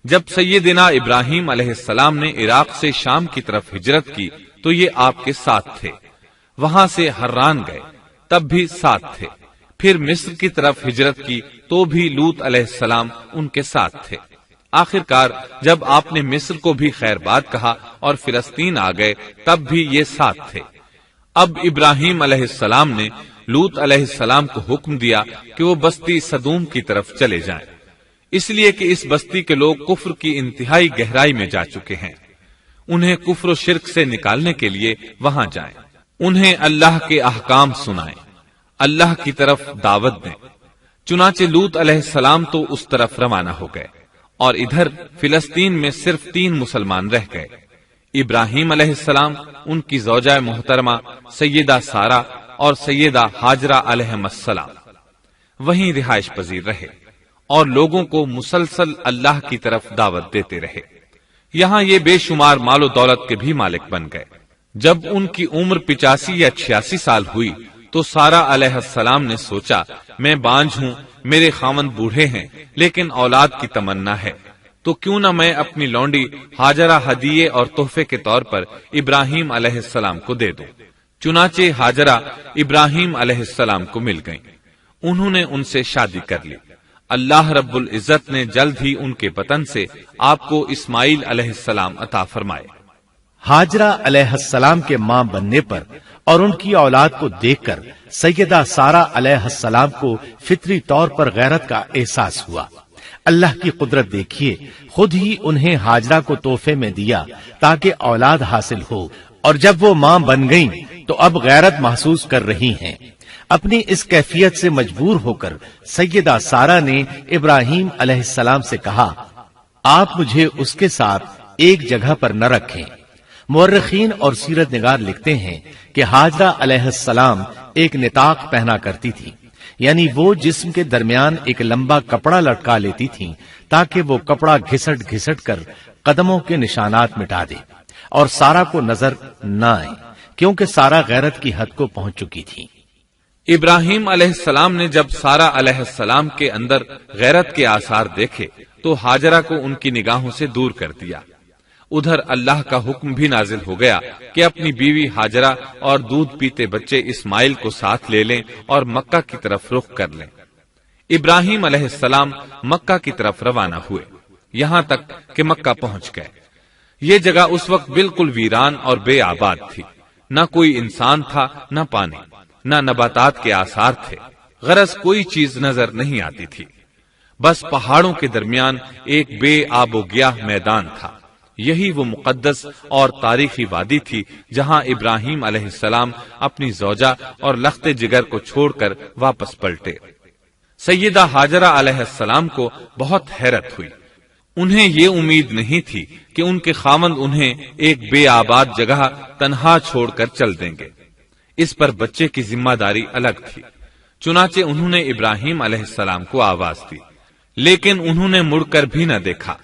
جب سیدنا ابراہیم علیہ السلام نے عراق سے شام کی طرف ہجرت کی تو یہ آپ کے ساتھ تھے، وہاں سے حران گئے تب بھی ساتھ تھے، پھر مصر کی طرف ہجرت کی تو بھی لوط علیہ السلام ان کے ساتھ تھے۔ آخر کار جب آپ نے مصر کو بھی خیر بات کہا اور فلسطین آ گئے تب بھی یہ ساتھ تھے۔ اب ابراہیم علیہ السلام نے لوط علیہ السلام کو حکم دیا کہ وہ بستی سدوم کی طرف چلے جائیں، اس لیے کہ اس بستی کے لوگ کفر کی انتہائی گہرائی میں جا چکے ہیں، انہیں کفر و شرک سے نکالنے کے لیے وہاں جائیں، انہیں اللہ کے احکام سنائیں، اللہ کی طرف دعوت دیں۔ چنانچہ لوط علیہ السلام تو اس طرف روانہ ہو گئے اور ادھر فلسطین میں صرف 3 مسلمان رہ گئے، ابراہیم علیہ السلام، ان کی زوجہ محترمہ سیدہ سارہ اور سیدہ ہاجرہ علیہ السلام وہیں رہائش پذیر رہے اور لوگوں کو مسلسل اللہ کی طرف دعوت دیتے رہے۔ یہاں یہ بے شمار مال و دولت کے بھی مالک بن گئے۔ جب ان کی عمر 85 یا 86 سال ہوئی تو سارہ علیہ السلام نے سوچا، میں بانجھ ہوں، میرے خاوند بوڑھے ہیں لیکن اولاد کی تمنا ہے، تو کیوں نہ میں اپنی لونڈی ہاجرہ ہدیے اور تحفے کے طور پر ابراہیم علیہ السلام کو دے دوں۔ چنانچہ ہاجرہ ابراہیم علیہ السلام کو مل گئیں، انہوں نے ان سے شادی کر لی۔ اللہ رب العزت نے جلد ہی ان کے وطن سے آپ کو اسماعیل علیہ السلام عطا فرمائے۔ ہاجرہ علیہ السلام کے ماں بننے پر اور ان کی اولاد کو دیکھ کر سیدہ سارہ علیہ السلام کو فطری طور پر غیرت کا احساس ہوا۔ اللہ کی قدرت دیکھیے، خود ہی انہیں ہاجرہ کو تحفے میں دیا تاکہ اولاد حاصل ہو، اور جب وہ ماں بن گئیں تو اب غیرت محسوس کر رہی ہیں۔ اپنی اس کیفیت سے مجبور ہو کر سیدہ سارہ نے ابراہیم علیہ السلام سے کہا، آپ مجھے اس کے ساتھ ایک جگہ پر نہ رکھیں۔ مورخین اور سیرت نگار لکھتے ہیں کہ ہاجرہ علیہ السلام ایک نطاق پہنا کرتی تھی، یعنی وہ جسم کے درمیان ایک لمبا کپڑا لٹکا لیتی تھی تاکہ وہ کپڑا گھسٹ گھسٹ کر قدموں کے نشانات مٹا دے اور سارہ کو نظر نہ آئے، کیونکہ سارہ غیرت کی حد کو پہنچ چکی تھی۔ ابراہیم علیہ السلام نے جب سارہ علیہ السلام کے اندر غیرت کے آثار دیکھے تو ہاجرہ کو ان کی نگاہوں سے دور کر دیا۔ ادھر اللہ کا حکم بھی نازل ہو گیا کہ اپنی بیوی ہاجرہ اور دودھ پیتے بچے اسماعیل کو ساتھ لے لیں اور مکہ کی طرف رخ کر لیں۔ ابراہیم علیہ السلام مکہ کی طرف روانہ ہوئے، یہاں تک کہ مکہ پہنچ گئے۔ یہ جگہ اس وقت بالکل ویران اور بے آباد تھی، نہ کوئی انسان تھا نہ پانی، نہ نباتات کے آثار تھے، غرض کوئی چیز نظر نہیں آتی تھی، بس پہاڑوں کے درمیان ایک بے آب و گیاہ میدان تھا۔ یہی وہ مقدس اور تاریخی وادی تھی جہاں ابراہیم علیہ السلام اپنی زوجہ اور لخت جگر کو چھوڑ کر واپس پلٹے۔ سیدہ ہاجرہ علیہ السلام کو بہت حیرت ہوئی، انہیں یہ امید نہیں تھی کہ ان کے خاوند انہیں ایک بے آباد جگہ تنہا چھوڑ کر چل دیں گے، اس پر بچے کی ذمہ داری الگ تھی۔ چنانچہ انہوں نے ابراہیم علیہ السلام کو آواز دی، لیکن انہوں نے مڑ کر بھی نہ دیکھا۔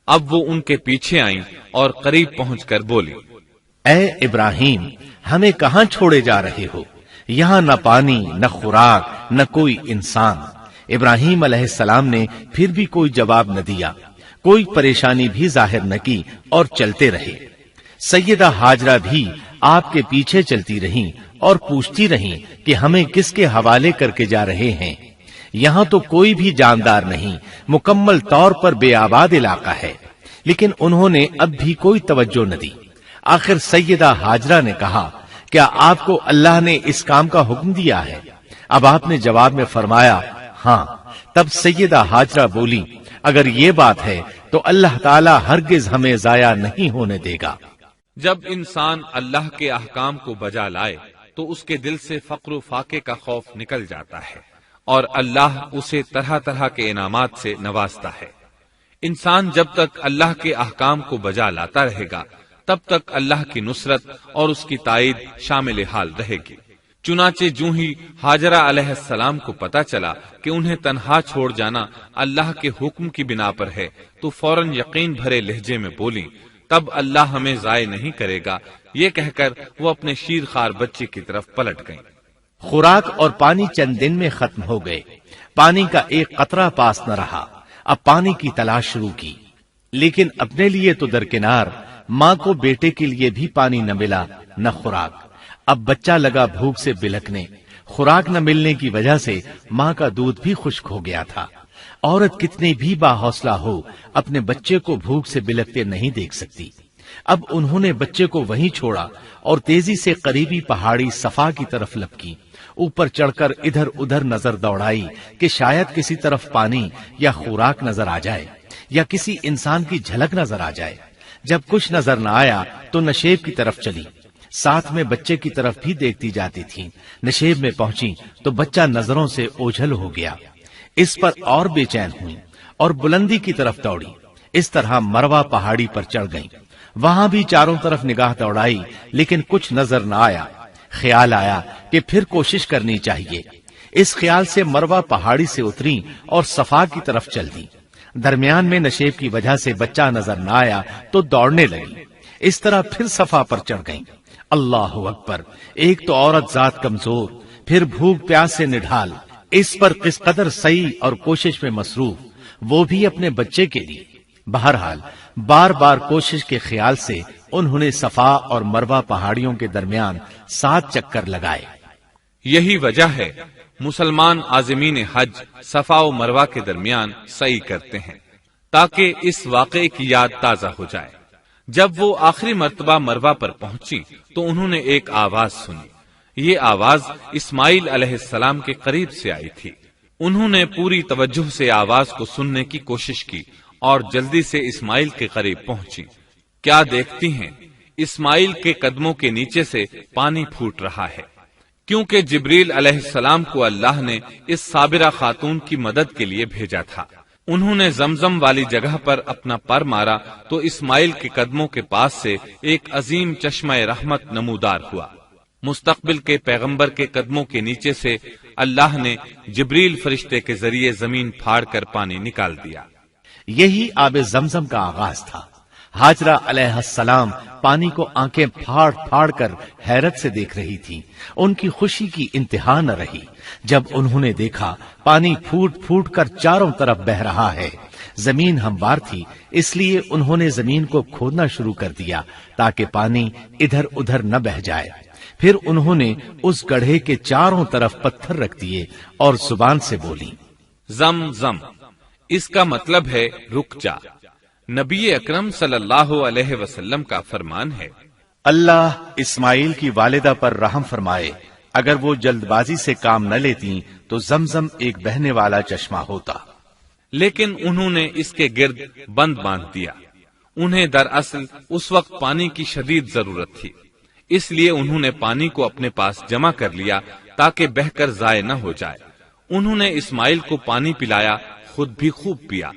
اب وہ ان کے پیچھے آئیں اور قریب پہنچ کر بولی، اے ابراہیم، ہمیں کہاں چھوڑے جا رہے ہو؟ یہاں نہ پانی، نہ خوراک، نہ کوئی انسان۔ ابراہیم علیہ السلام نے پھر بھی کوئی جواب نہ دیا، کوئی پریشانی بھی ظاہر نہ کی اور چلتے رہے۔ سیدہ ہاجرہ بھی آپ کے پیچھے چلتی رہیں اور پوچھتی رہیں کہ ہمیں کس کے حوالے کر کے جا رہے ہیں؟ یہاں تو کوئی بھی جاندار نہیں، مکمل طور پر بے آباد علاقہ ہے۔ لیکن انہوں نے اب بھی کوئی توجہ نہ دی۔ آخر سیدہ ہاجرہ نے کہا، کیا آپ کو اللہ نے اس کام کا حکم دیا ہے؟ اب آپ نے جواب میں فرمایا، ہاں۔ تب سیدہ ہاجرہ بولی، اگر یہ بات ہے تو اللہ تعالی ہرگز ہمیں ضائع نہیں ہونے دے گا۔ جب انسان اللہ کے احکام کو بجا لائے تو اس کے دل سے فقر و فاقے کا خوف نکل جاتا ہے، اور اللہ اسے طرح طرح کے انعامات سے نوازتا ہے۔ انسان جب تک اللہ کے احکام کو بجا لاتا رہے گا تب تک اللہ کی نصرت اور اس کی تائید شامل حال رہے گی۔ چنانچہ جو ہی ہاجرہ علیہ السلام کو پتا چلا کہ انہیں تنہا چھوڑ جانا اللہ کے حکم کی بنا پر ہے تو فوراً یقین بھرے لہجے میں بولی، تب اللہ ہمیں ضائع نہیں کرے گا۔ یہ کہہ کر وہ اپنے شیر خوار بچے کی طرف پلٹ گئیں۔ خوراک اور پانی چند دن میں ختم ہو گئے، پانی کا ایک قطرہ پاس نہ رہا۔ اب پانی کی تلاش شروع کی، لیکن اپنے لیے تو درکنار، ماں کو بیٹے کے لیے بھی پانی نہ ملا نہ خوراک۔ اب بچہ لگا بھوک سے بلکنے، خوراک نہ ملنے کی وجہ سے ماں کا دودھ بھی خشک ہو گیا تھا۔ عورت کتنی بھی باحوصلہ ہو اپنے بچے کو بھوک سے بلکتے نہیں دیکھ سکتی۔ اب انہوں نے بچے کو وہیں چھوڑا اور تیزی سے قریبی پہاڑی صفا کی طرف لپکی۔ اوپر چڑھ کر ادھر ادھر نظر دوڑائی کہ شاید کسی طرف پانی یا خوراک نظر آ جائے یا کسی انسان کی جھلک نظر آ جائے۔ جب کچھ نظر نہ آیا تو نشیب کی طرف چلی، ساتھ میں بچے کی طرف بھی دیکھتی جاتی تھی۔ نشیب میں پہنچی تو بچہ نظروں سے اوجھل ہو گیا۔ اس پر اور بے چین ہوئی اور بلندی کی طرف دوڑی۔ اس طرح مروہ پہاڑی پر چڑھ گئی۔ وہاں بھی چاروں طرف نگاہ دوڑائی لیکن کچھ نظر نہ آیا۔ خیال آیا کہ پھر کوشش کرنی چاہیے۔ اس خیال سے مروہ پہاڑی سے اتری اور صفا کی طرف چل دی۔ درمیان میں نشیب کی وجہ سے بچہ نظر نہ آیا تو دوڑنے لگی۔ اس طرح پھر صفا پر چڑھ گئی۔ اللہ اکبر! ایک تو عورت ذات کمزور، پھر بھوک پیاس سے نڈھال، اس پر کس قدر سعی اور کوشش میں مصروف، وہ بھی اپنے بچے کے لیے۔ بہرحال بار بار کوشش کے خیال سے انہوں نے صفا اور مروہ پہاڑیوں کے درمیان 7 چکر لگائے۔ یہی وجہ ہے مسلمان عازمین حج صفا و مروہ کے درمیان سعی کرتے ہیں تاکہ اس واقعے کی یاد تازہ ہو جائے۔ جب وہ آخری مرتبہ مروہ پر پہنچی تو انہوں نے ایک آواز سنی۔ یہ آواز اسماعیل علیہ السلام کے قریب سے آئی تھی۔ انہوں نے پوری توجہ سے آواز کو سننے کی کوشش کی اور جلدی سے اسماعیل کے قریب پہنچی۔ کیا دیکھتی ہیں، اسماعیل کے قدموں کے نیچے سے پانی پھوٹ رہا ہے، کیونکہ جبریل علیہ السلام کو اللہ نے اس صابرہ خاتون کی مدد کے لیے بھیجا تھا۔ انہوں نے زمزم والی جگہ پر اپنا پر مارا تو اسماعیل کے قدموں کے پاس سے ایک عظیم چشمہ رحمت نمودار ہوا۔ مستقبل کے پیغمبر کے قدموں کے نیچے سے اللہ نے جبریل فرشتے کے ذریعے زمین پھاڑ کر پانی نکال دیا۔ یہی آب زمزم کا آغاز تھا۔ ہاجرہ علیہ السلام پانی کو آنکھیں پھاڑ پھاڑ کر حیرت سے دیکھ رہی تھی۔ ان کی خوشی کی انتہا نہ رہی جب انہوں نے دیکھا پانی پھوٹ پھوٹ کر چاروں طرف بہ رہا ہے۔ زمین ہموار تھی، اس لیے انہوں نے زمین کو کھودنا شروع کر دیا تاکہ پانی ادھر ادھر نہ بہ جائے۔ پھر انہوں نے اس گڑھے کے چاروں طرف پتھر رکھ دیے اور زبان سے بولی، زم زم، اس کا مطلب ہے رک جا۔ نبی اکرم صلی اللہ علیہ وسلم کا فرمان ہے، اللہ اسماعیل کی والدہ پر رحم فرمائے، اگر وہ جلد بازی سے کام نہ لیتی تو زمزم ایک بہنے والا چشمہ ہوتا، لیکن انہوں نے اس کے گرد بند باندھ دیا۔ انہیں دراصل اس وقت پانی کی شدید ضرورت تھی، اس لیے انہوں نے پانی کو اپنے پاس جمع کر لیا تاکہ بہہ کر ضائع نہ ہو جائے۔ انہوں نے اسماعیل کو پانی پلایا، خود بھی خوب پیا،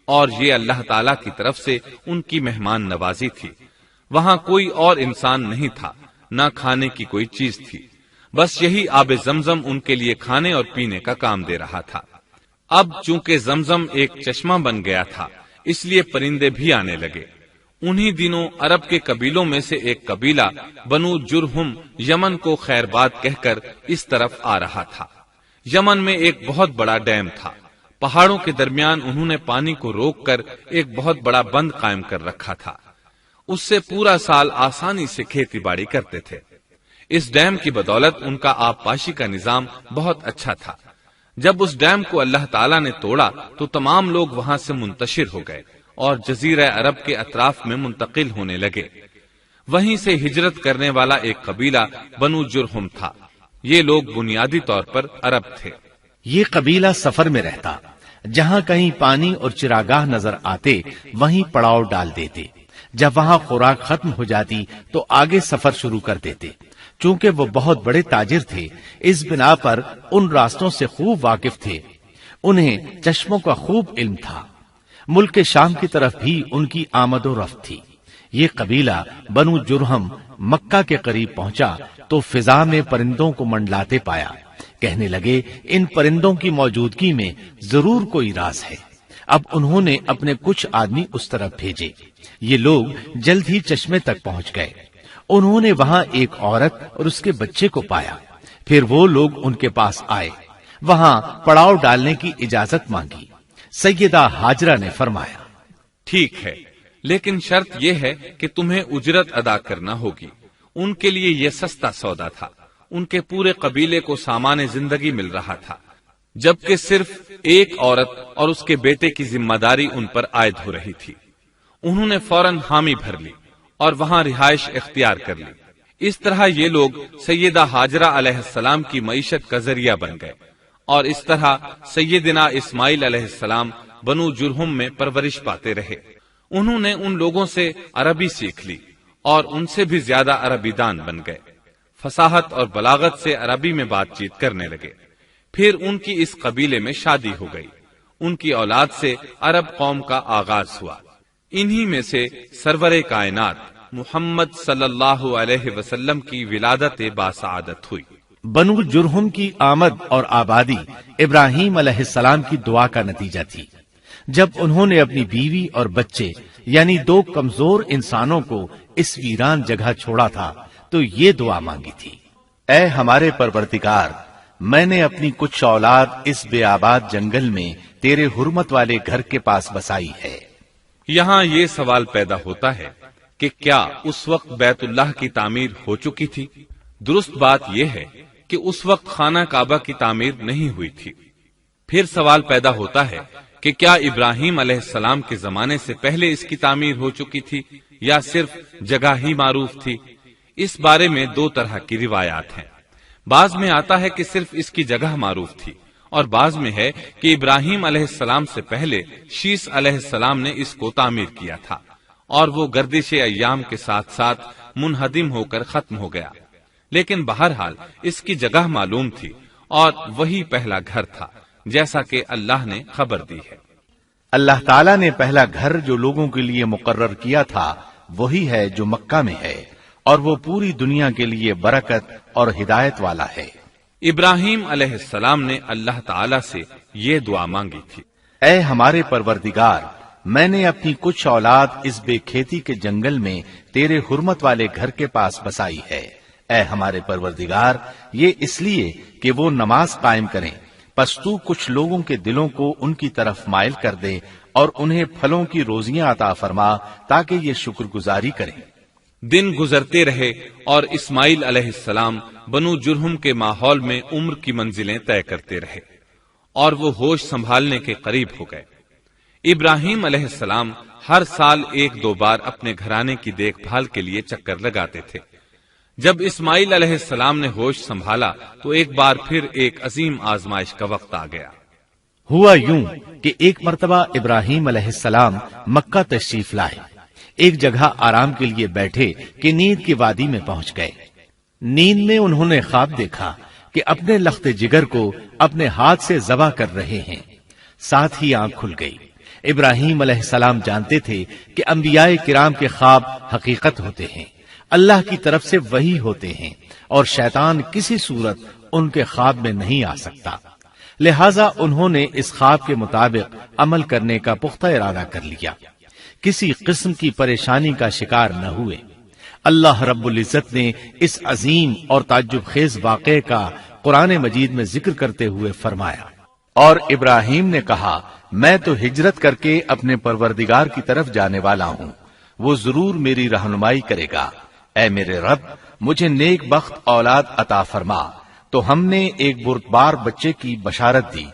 اور یہ اللہ تعالی کی طرف سے ان کی مہمان نوازی تھی۔ وہاں کوئی اور انسان نہیں تھا، نہ کھانے کی کوئی چیز تھی، بس یہی آب زمزم ان کے لیے کھانے اور پینے کا کام دے رہا تھا۔ اب چونکہ زمزم ایک چشمہ بن گیا تھا، اس لیے پرندے بھی آنے لگے۔ انہی دنوں عرب کے قبیلوں میں سے ایک قبیلہ بنو جرہم یمن کو خیر باد کہہ کر اس طرف آ رہا تھا۔ یمن میں ایک بہت بڑا ڈیم تھا، پہاڑوں کے درمیان انہوں نے پانی کو روک کر ایک بہت بڑا بند قائم کر رکھا تھا، اس سے پورا سال آسانی سے کھیتی باڑی کرتے تھے۔ اس ڈیم کی بدولت ان کا آب پاشی کا نظام بہت اچھا تھا۔ جب اس ڈیم کو اللہ تعالیٰ نے توڑا تو تمام لوگ وہاں سے منتشر ہو گئے اور جزیرہ عرب کے اطراف میں منتقل ہونے لگے۔ وہیں سے ہجرت کرنے والا ایک قبیلہ بنو جرہم تھا۔ یہ لوگ بنیادی طور پر عرب تھے۔ یہ قبیلہ سفر میں رہتا، جہاں کہیں پانی اور چراگاہ نظر آتے وہیں پڑاؤ ڈال دیتے۔ جب وہاں خوراک ختم ہو جاتی تو آگے سفر شروع کر دیتے۔ چونکہ وہ بہت بڑے تاجر تھے، اس بنا پر ان راستوں سے خوب واقف تھے۔ انہیں چشموں کا خوب علم تھا۔ ملک شام کی طرف بھی ان کی آمد و رفت تھی۔ یہ قبیلہ بنو جرہم مکہ کے قریب پہنچا تو فضا میں پرندوں کو منڈلاتے پایا۔ کہنے لگے ان پرندوں کی موجودگی میں ضرور کوئی راز ہے۔ اب انہوں نے اپنے کچھ آدمی اس طرف بھیجے۔ یہ لوگ جلد ہی چشمے تک پہنچ گئے۔ انہوں نے وہاں ایک عورت اور اس کے بچے کو پایا۔ پھر وہ لوگ ان کے پاس آئے، وہاں پڑاؤ ڈالنے کی اجازت مانگی۔ سیدہ ہاجرہ نے فرمایا، ٹھیک ہے، لیکن شرط یہ ہے کہ تمہیں اجرت ادا کرنا ہوگی۔ ان کے لیے یہ سستا سودا تھا۔ ان کے پورے قبیلے کو سامان زندگی مل رہا تھا، جبکہ صرف ایک عورت اور اس کے بیٹے کی ذمہ داری ان پر عائد ہو رہی تھی۔ انہوں نے فوراً حامی بھر لی اور وہاں رہائش اختیار کر لی۔ اس طرح یہ لوگ سیدہ ہاجرہ علیہ السلام کی معیشت کا ذریعہ بن گئے، اور اس طرح سیدنا اسماعیل علیہ السلام بنو جرہم میں پرورش پاتے رہے۔ انہوں نے ان لوگوں سے عربی سیکھ لی اور ان سے بھی زیادہ عربی دان بن گئے۔ فصاحت اور بلاغت سے عربی میں بات چیت کرنے لگے۔ پھر ان کی اس قبیلے میں شادی ہو گئی۔ ان کی اولاد سے عرب قوم کا آغاز ہوا۔ انہی میں سے سرور کائنات محمد صلی اللہ علیہ وسلم کی ولادت باسعادت ہوئی۔ بنو جرہم کی آمد اور آبادی ابراہیم علیہ السلام کی دعا کا نتیجہ تھی۔ جب انہوں نے اپنی بیوی اور بچے یعنی دو کمزور انسانوں کو اس ویران جگہ چھوڑا تھا تو یہ دعا مانگی تھی، اے ہمارے پروردگار، میں نے اپنی کچھ اولاد اس بے آباد جنگل میں تیرے حرمت والے گھر کے پاس بسائی ہے۔ یہاں یہ سوال پیدا ہوتا ہے کہ کیا اس وقت بیت اللہ کی تعمیر ہو چکی تھی؟ درست بات یہ ہے کہ اس وقت خانہ کعبہ کی تعمیر نہیں ہوئی تھی۔ پھر سوال پیدا ہوتا ہے کہ کیا ابراہیم علیہ السلام کے زمانے سے پہلے اس کی تعمیر ہو چکی تھی یا صرف جگہ ہی معروف تھی؟ اس بارے میں دو طرح کی روایات ہیں۔ بعض میں آتا ہے کہ صرف اس کی جگہ معروف تھی، اور بعض میں ہے کہ ابراہیم علیہ السلام سے پہلے شیس علیہ السلام نے اس کو تعمیر کیا تھا، اور وہ گردش ایام کے ساتھ ساتھ منہدم ہو کر ختم ہو گیا۔ لیکن بہرحال اس کی جگہ معلوم تھی، اور وہی پہلا گھر تھا، جیسا کہ اللہ نے خبر دی ہے۔ اللہ تعالیٰ نے پہلا گھر جو لوگوں کے لیے مقرر کیا تھا وہی ہے جو مکہ میں ہے، اور وہ پوری دنیا کے لیے برکت اور ہدایت والا ہے۔ ابراہیم علیہ السلام نے اللہ تعالی سے یہ دعا مانگی تھی، اے ہمارے پروردگار، میں نے اپنی کچھ اولاد اس بے کھیتی کے جنگل میں تیرے حرمت والے گھر کے پاس بسائی ہے۔ اے ہمارے پروردگار، یہ اس لیے کہ وہ نماز قائم کریں، پس تو کچھ لوگوں کے دلوں کو ان کی طرف مائل کر دے اور انہیں پھلوں کی روزیاں عطا فرما تاکہ یہ شکر گزاری کریں۔ دن گزرتے رہے اور اسماعیل علیہ السلام بنو جرہم کے ماحول میں عمر کی منزلیں طے کرتے رہے، اور وہ ہوش سنبھالنے کے قریب ہو گئے۔ ابراہیم علیہ السلام ہر سال ایک دو بار اپنے گھرانے کی دیکھ بھال کے لیے چکر لگاتے تھے، جب اسماعیل علیہ السلام نے ہوش سنبھالا تو ایک بار پھر ایک عظیم آزمائش کا وقت آ گیا۔ ہوا یوں کہ ایک مرتبہ ابراہیم علیہ السلام مکہ تشریف لائے، ایک جگہ آرام کے لیے بیٹھے کہ نیند کی وادی میں پہنچ گئے۔ نیند میں انہوں نے خواب دیکھا کہ اپنے لخت جگر کو اپنے ہاتھ سے ذبح کر رہے ہیں، ساتھ ہی آنکھ کھل گئی۔ ابراہیم علیہ السلام جانتے تھے کہ انبیاء کرام کے خواب حقیقت ہوتے ہیں، اللہ کی طرف سے وحی ہوتے ہیں، اور شیطان کسی صورت ان کے خواب میں نہیں آ سکتا، لہذا انہوں نے اس خواب کے مطابق عمل کرنے کا پختہ ارادہ کر لیا، کسی قسم کی پریشانی کا شکار نہ ہوئے۔ اللہ رب العزت نے اس عظیم اور تعجب خیز واقعے کا قرآن مجید میں ذکر کرتے ہوئے فرمایا، اور ابراہیم نے کہا میں تو ہجرت کر کے اپنے پروردگار کی طرف جانے والا ہوں، وہ ضرور میری رہنمائی کرے گا۔ اے میرے رب، مجھے نیک بخت اولاد عطا فرما۔ تو ہم نے ایک بردبار بچے کی بشارت دی۔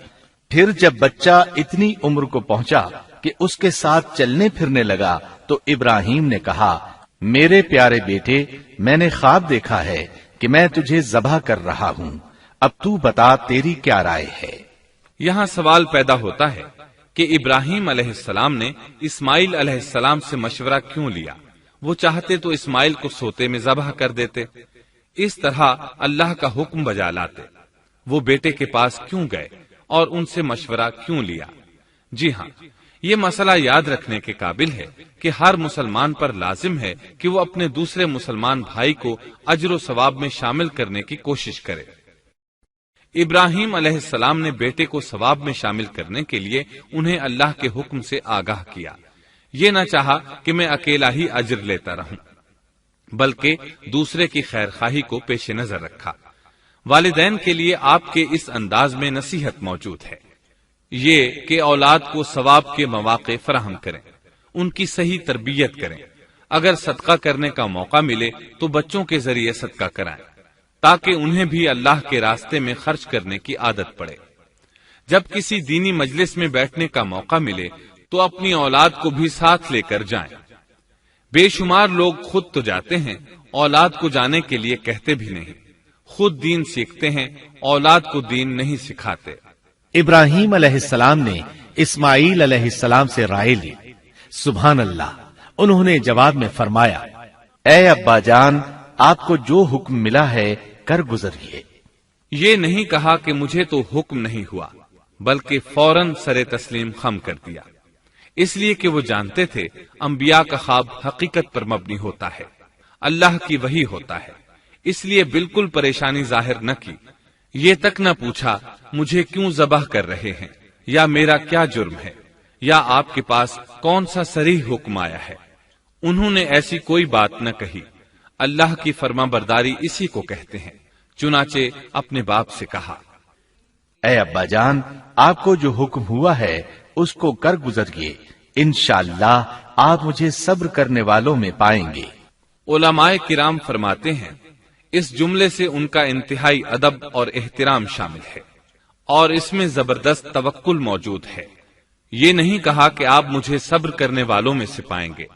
پھر جب بچہ اتنی عمر کو پہنچا کہ اس کے ساتھ چلنے پھرنے لگا تو ابراہیم نے کہا میرے پیارے بیٹے، میں نے خواب دیکھا ہے کہ میں تجھے ذبح کر رہا ہوں، اب تو بتا تیری کیا رائے ہے؟ یہاں سوال پیدا ہوتا ہے کہ ابراہیم علیہ السلام نے اسماعیل علیہ السلام سے مشورہ کیوں لیا؟ وہ چاہتے تو اسماعیل کو سوتے میں ذبح کر دیتے، اس طرح اللہ کا حکم بجا لاتے۔ وہ بیٹے کے پاس کیوں گئے اور ان سے مشورہ کیوں لیا؟ جی ہاں، یہ مسئلہ یاد رکھنے کے قابل ہے کہ ہر مسلمان پر لازم ہے کہ وہ اپنے دوسرے مسلمان بھائی کو اجر و ثواب میں شامل کرنے کی کوشش کرے۔ ابراہیم علیہ السلام نے بیٹے کو ثواب میں شامل کرنے کے لیے انہیں اللہ کے حکم سے آگاہ کیا، یہ نہ چاہا کہ میں اکیلا ہی اجر لیتا رہوں، بلکہ دوسرے کی خیر خواہی کو پیش نظر رکھا۔ والدین کے لیے آپ کے اس انداز میں نصیحت موجود ہے، یہ کہ اولاد کو ثواب کے مواقع فراہم کریں، ان کی صحیح تربیت کریں، اگر صدقہ کرنے کا موقع ملے تو بچوں کے ذریعے صدقہ کرائیں تاکہ انہیں بھی اللہ کے راستے میں خرچ کرنے کی عادت پڑے۔ جب کسی دینی مجلس میں بیٹھنے کا موقع ملے تو اپنی اولاد کو بھی ساتھ لے کر جائیں۔ بے شمار لوگ خود تو جاتے ہیں، اولاد کو جانے کے لیے کہتے بھی نہیں، خود دین سیکھتے ہیں، اولاد کو دین نہیں سکھاتے۔ ابراہیم علیہ السلام نے اسماعیل علیہ السلام سے رائے لی۔ سبحان اللہ، انہوں نے جواب میں فرمایا اے ابا جان، آپ کو جو حکم ملا ہے کر گزریے۔ یہ نہیں کہا کہ مجھے تو حکم نہیں ہوا، بلکہ فوراً سر تسلیم خم کر دیا، اس لیے کہ وہ جانتے تھے انبیاء کا خواب حقیقت پر مبنی ہوتا ہے، اللہ کی وحی ہوتا ہے، اس لیے بالکل پریشانی ظاہر نہ کی، یہ تک نہ پوچھا مجھے کیوں ذبح کر رہے ہیں، یا میرا کیا جرم ہے، یا آپ کے پاس کون سا صریح حکم آیا ہے۔ انہوں نے ایسی کوئی بات نہ کہی، اللہ کی فرما برداری اسی کو کہتے ہیں۔ چنانچہ اپنے باپ سے کہا اے ابا جان، آپ کو جو حکم ہوا ہے اس کو کر گزریے، انشاءاللہ آپ مجھے صبر کرنے والوں میں پائیں گے۔ علماء کرام فرماتے ہیں اس جملے سے ان کا انتہائی ادب اور احترام شامل ہے، اور اس میں زبردست توکل موجود ہے۔ یہ نہیں کہا کہ آپ مجھے صبر کرنے والوں میں سے پائیں گے،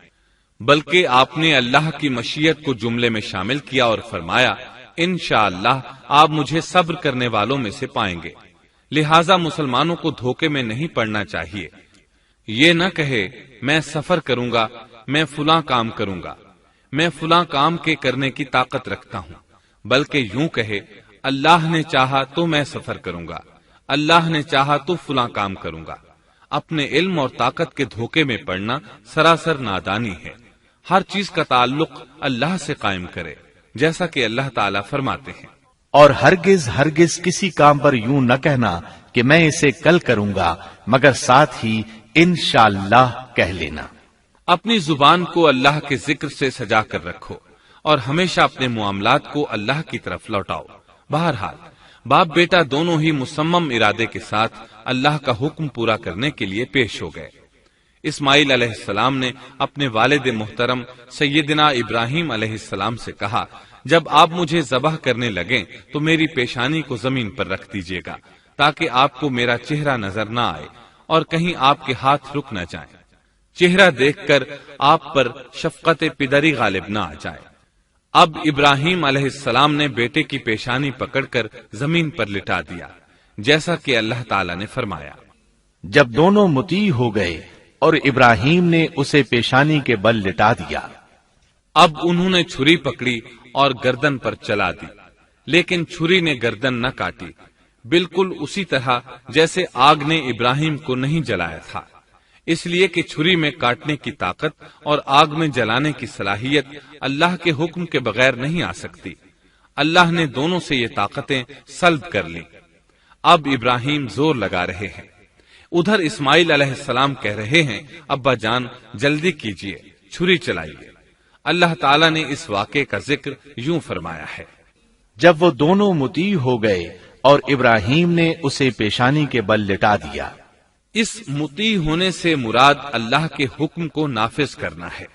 بلکہ آپ نے اللہ کی مشیت کو جملے میں شامل کیا اور فرمایا انشاءاللہ آپ مجھے صبر کرنے والوں میں سے پائیں گے۔ لہذا مسلمانوں کو دھوکے میں نہیں پڑنا چاہیے، یہ نہ کہے میں سفر کروں گا، میں فلاں کام کروں گا، میں فلاں کام کے کرنے کی طاقت رکھتا ہوں، بلکہ یوں کہے اللہ نے چاہا تو میں سفر کروں گا، اللہ نے چاہا تو فلاں کام کروں گا۔ اپنے علم اور طاقت کے دھوکے میں پڑنا سراسر نادانی ہے۔ ہر چیز کا تعلق اللہ سے قائم کرے، جیسا کہ اللہ تعالیٰ فرماتے ہیں اور ہرگز ہرگز کسی کام پر یوں نہ کہنا کہ میں اسے کل کروں گا، مگر ساتھ ہی انشاءاللہ کہہ لینا۔ اپنی زبان کو اللہ کے ذکر سے سجا کر رکھو اور ہمیشہ اپنے معاملات کو اللہ کی طرف لوٹاؤ۔ بہرحال باپ بیٹا دونوں ہی مصمم ارادے کے ساتھ اللہ کا حکم پورا کرنے کے لیے پیش ہو گئے۔ اسماعیل علیہ السلام نے اپنے والد محترم سیدنا ابراہیم علیہ السلام سے کہا جب آپ مجھے ذبح کرنے لگیں تو میری پیشانی کو زمین پر رکھ دیجیے گا تاکہ آپ کو میرا چہرہ نظر نہ آئے اور کہیں آپ کے ہاتھ رک نہ جائیں، چہرہ دیکھ کر آپ پر شفقت پدری غالب نہ آ جائے۔ اب ابراہیم علیہ السلام نے بیٹے کی پیشانی پکڑ کر زمین پر لٹا دیا، جیسا کہ اللہ تعالی نے فرمایا۔ جب دونوں مطیع ہو گئے اور ابراہیم نے اسے پیشانی کے بل لٹا دیا، اب انہوں نے چھری پکڑی اور گردن پر چلا دی، لیکن چھری نے گردن نہ کاٹی، بالکل اسی طرح جیسے آگ نے ابراہیم کو نہیں جلایا تھا، اس لیے کہ چھری میں کاٹنے کی طاقت اور آگ میں جلانے کی صلاحیت اللہ کے حکم کے بغیر نہیں آ سکتی۔ اللہ نے دونوں سے یہ طاقتیں سلب کر لیں۔ اب ابراہیم زور لگا رہے ہیں، ادھر اسماعیل علیہ السلام کہہ رہے ہیں، ابا جان جلدی کیجئے، چھری چلائیے۔ اللہ تعالیٰ نے اس واقعے کا ذکر یوں فرمایا ہے، جب وہ دونوں مطیع ہو گئے اور ابراہیم نے اسے پیشانی کے بل لٹا دیا۔ اس مطیع ہونے سے مراد اللہ کے حکم کو نافذ کرنا ہے۔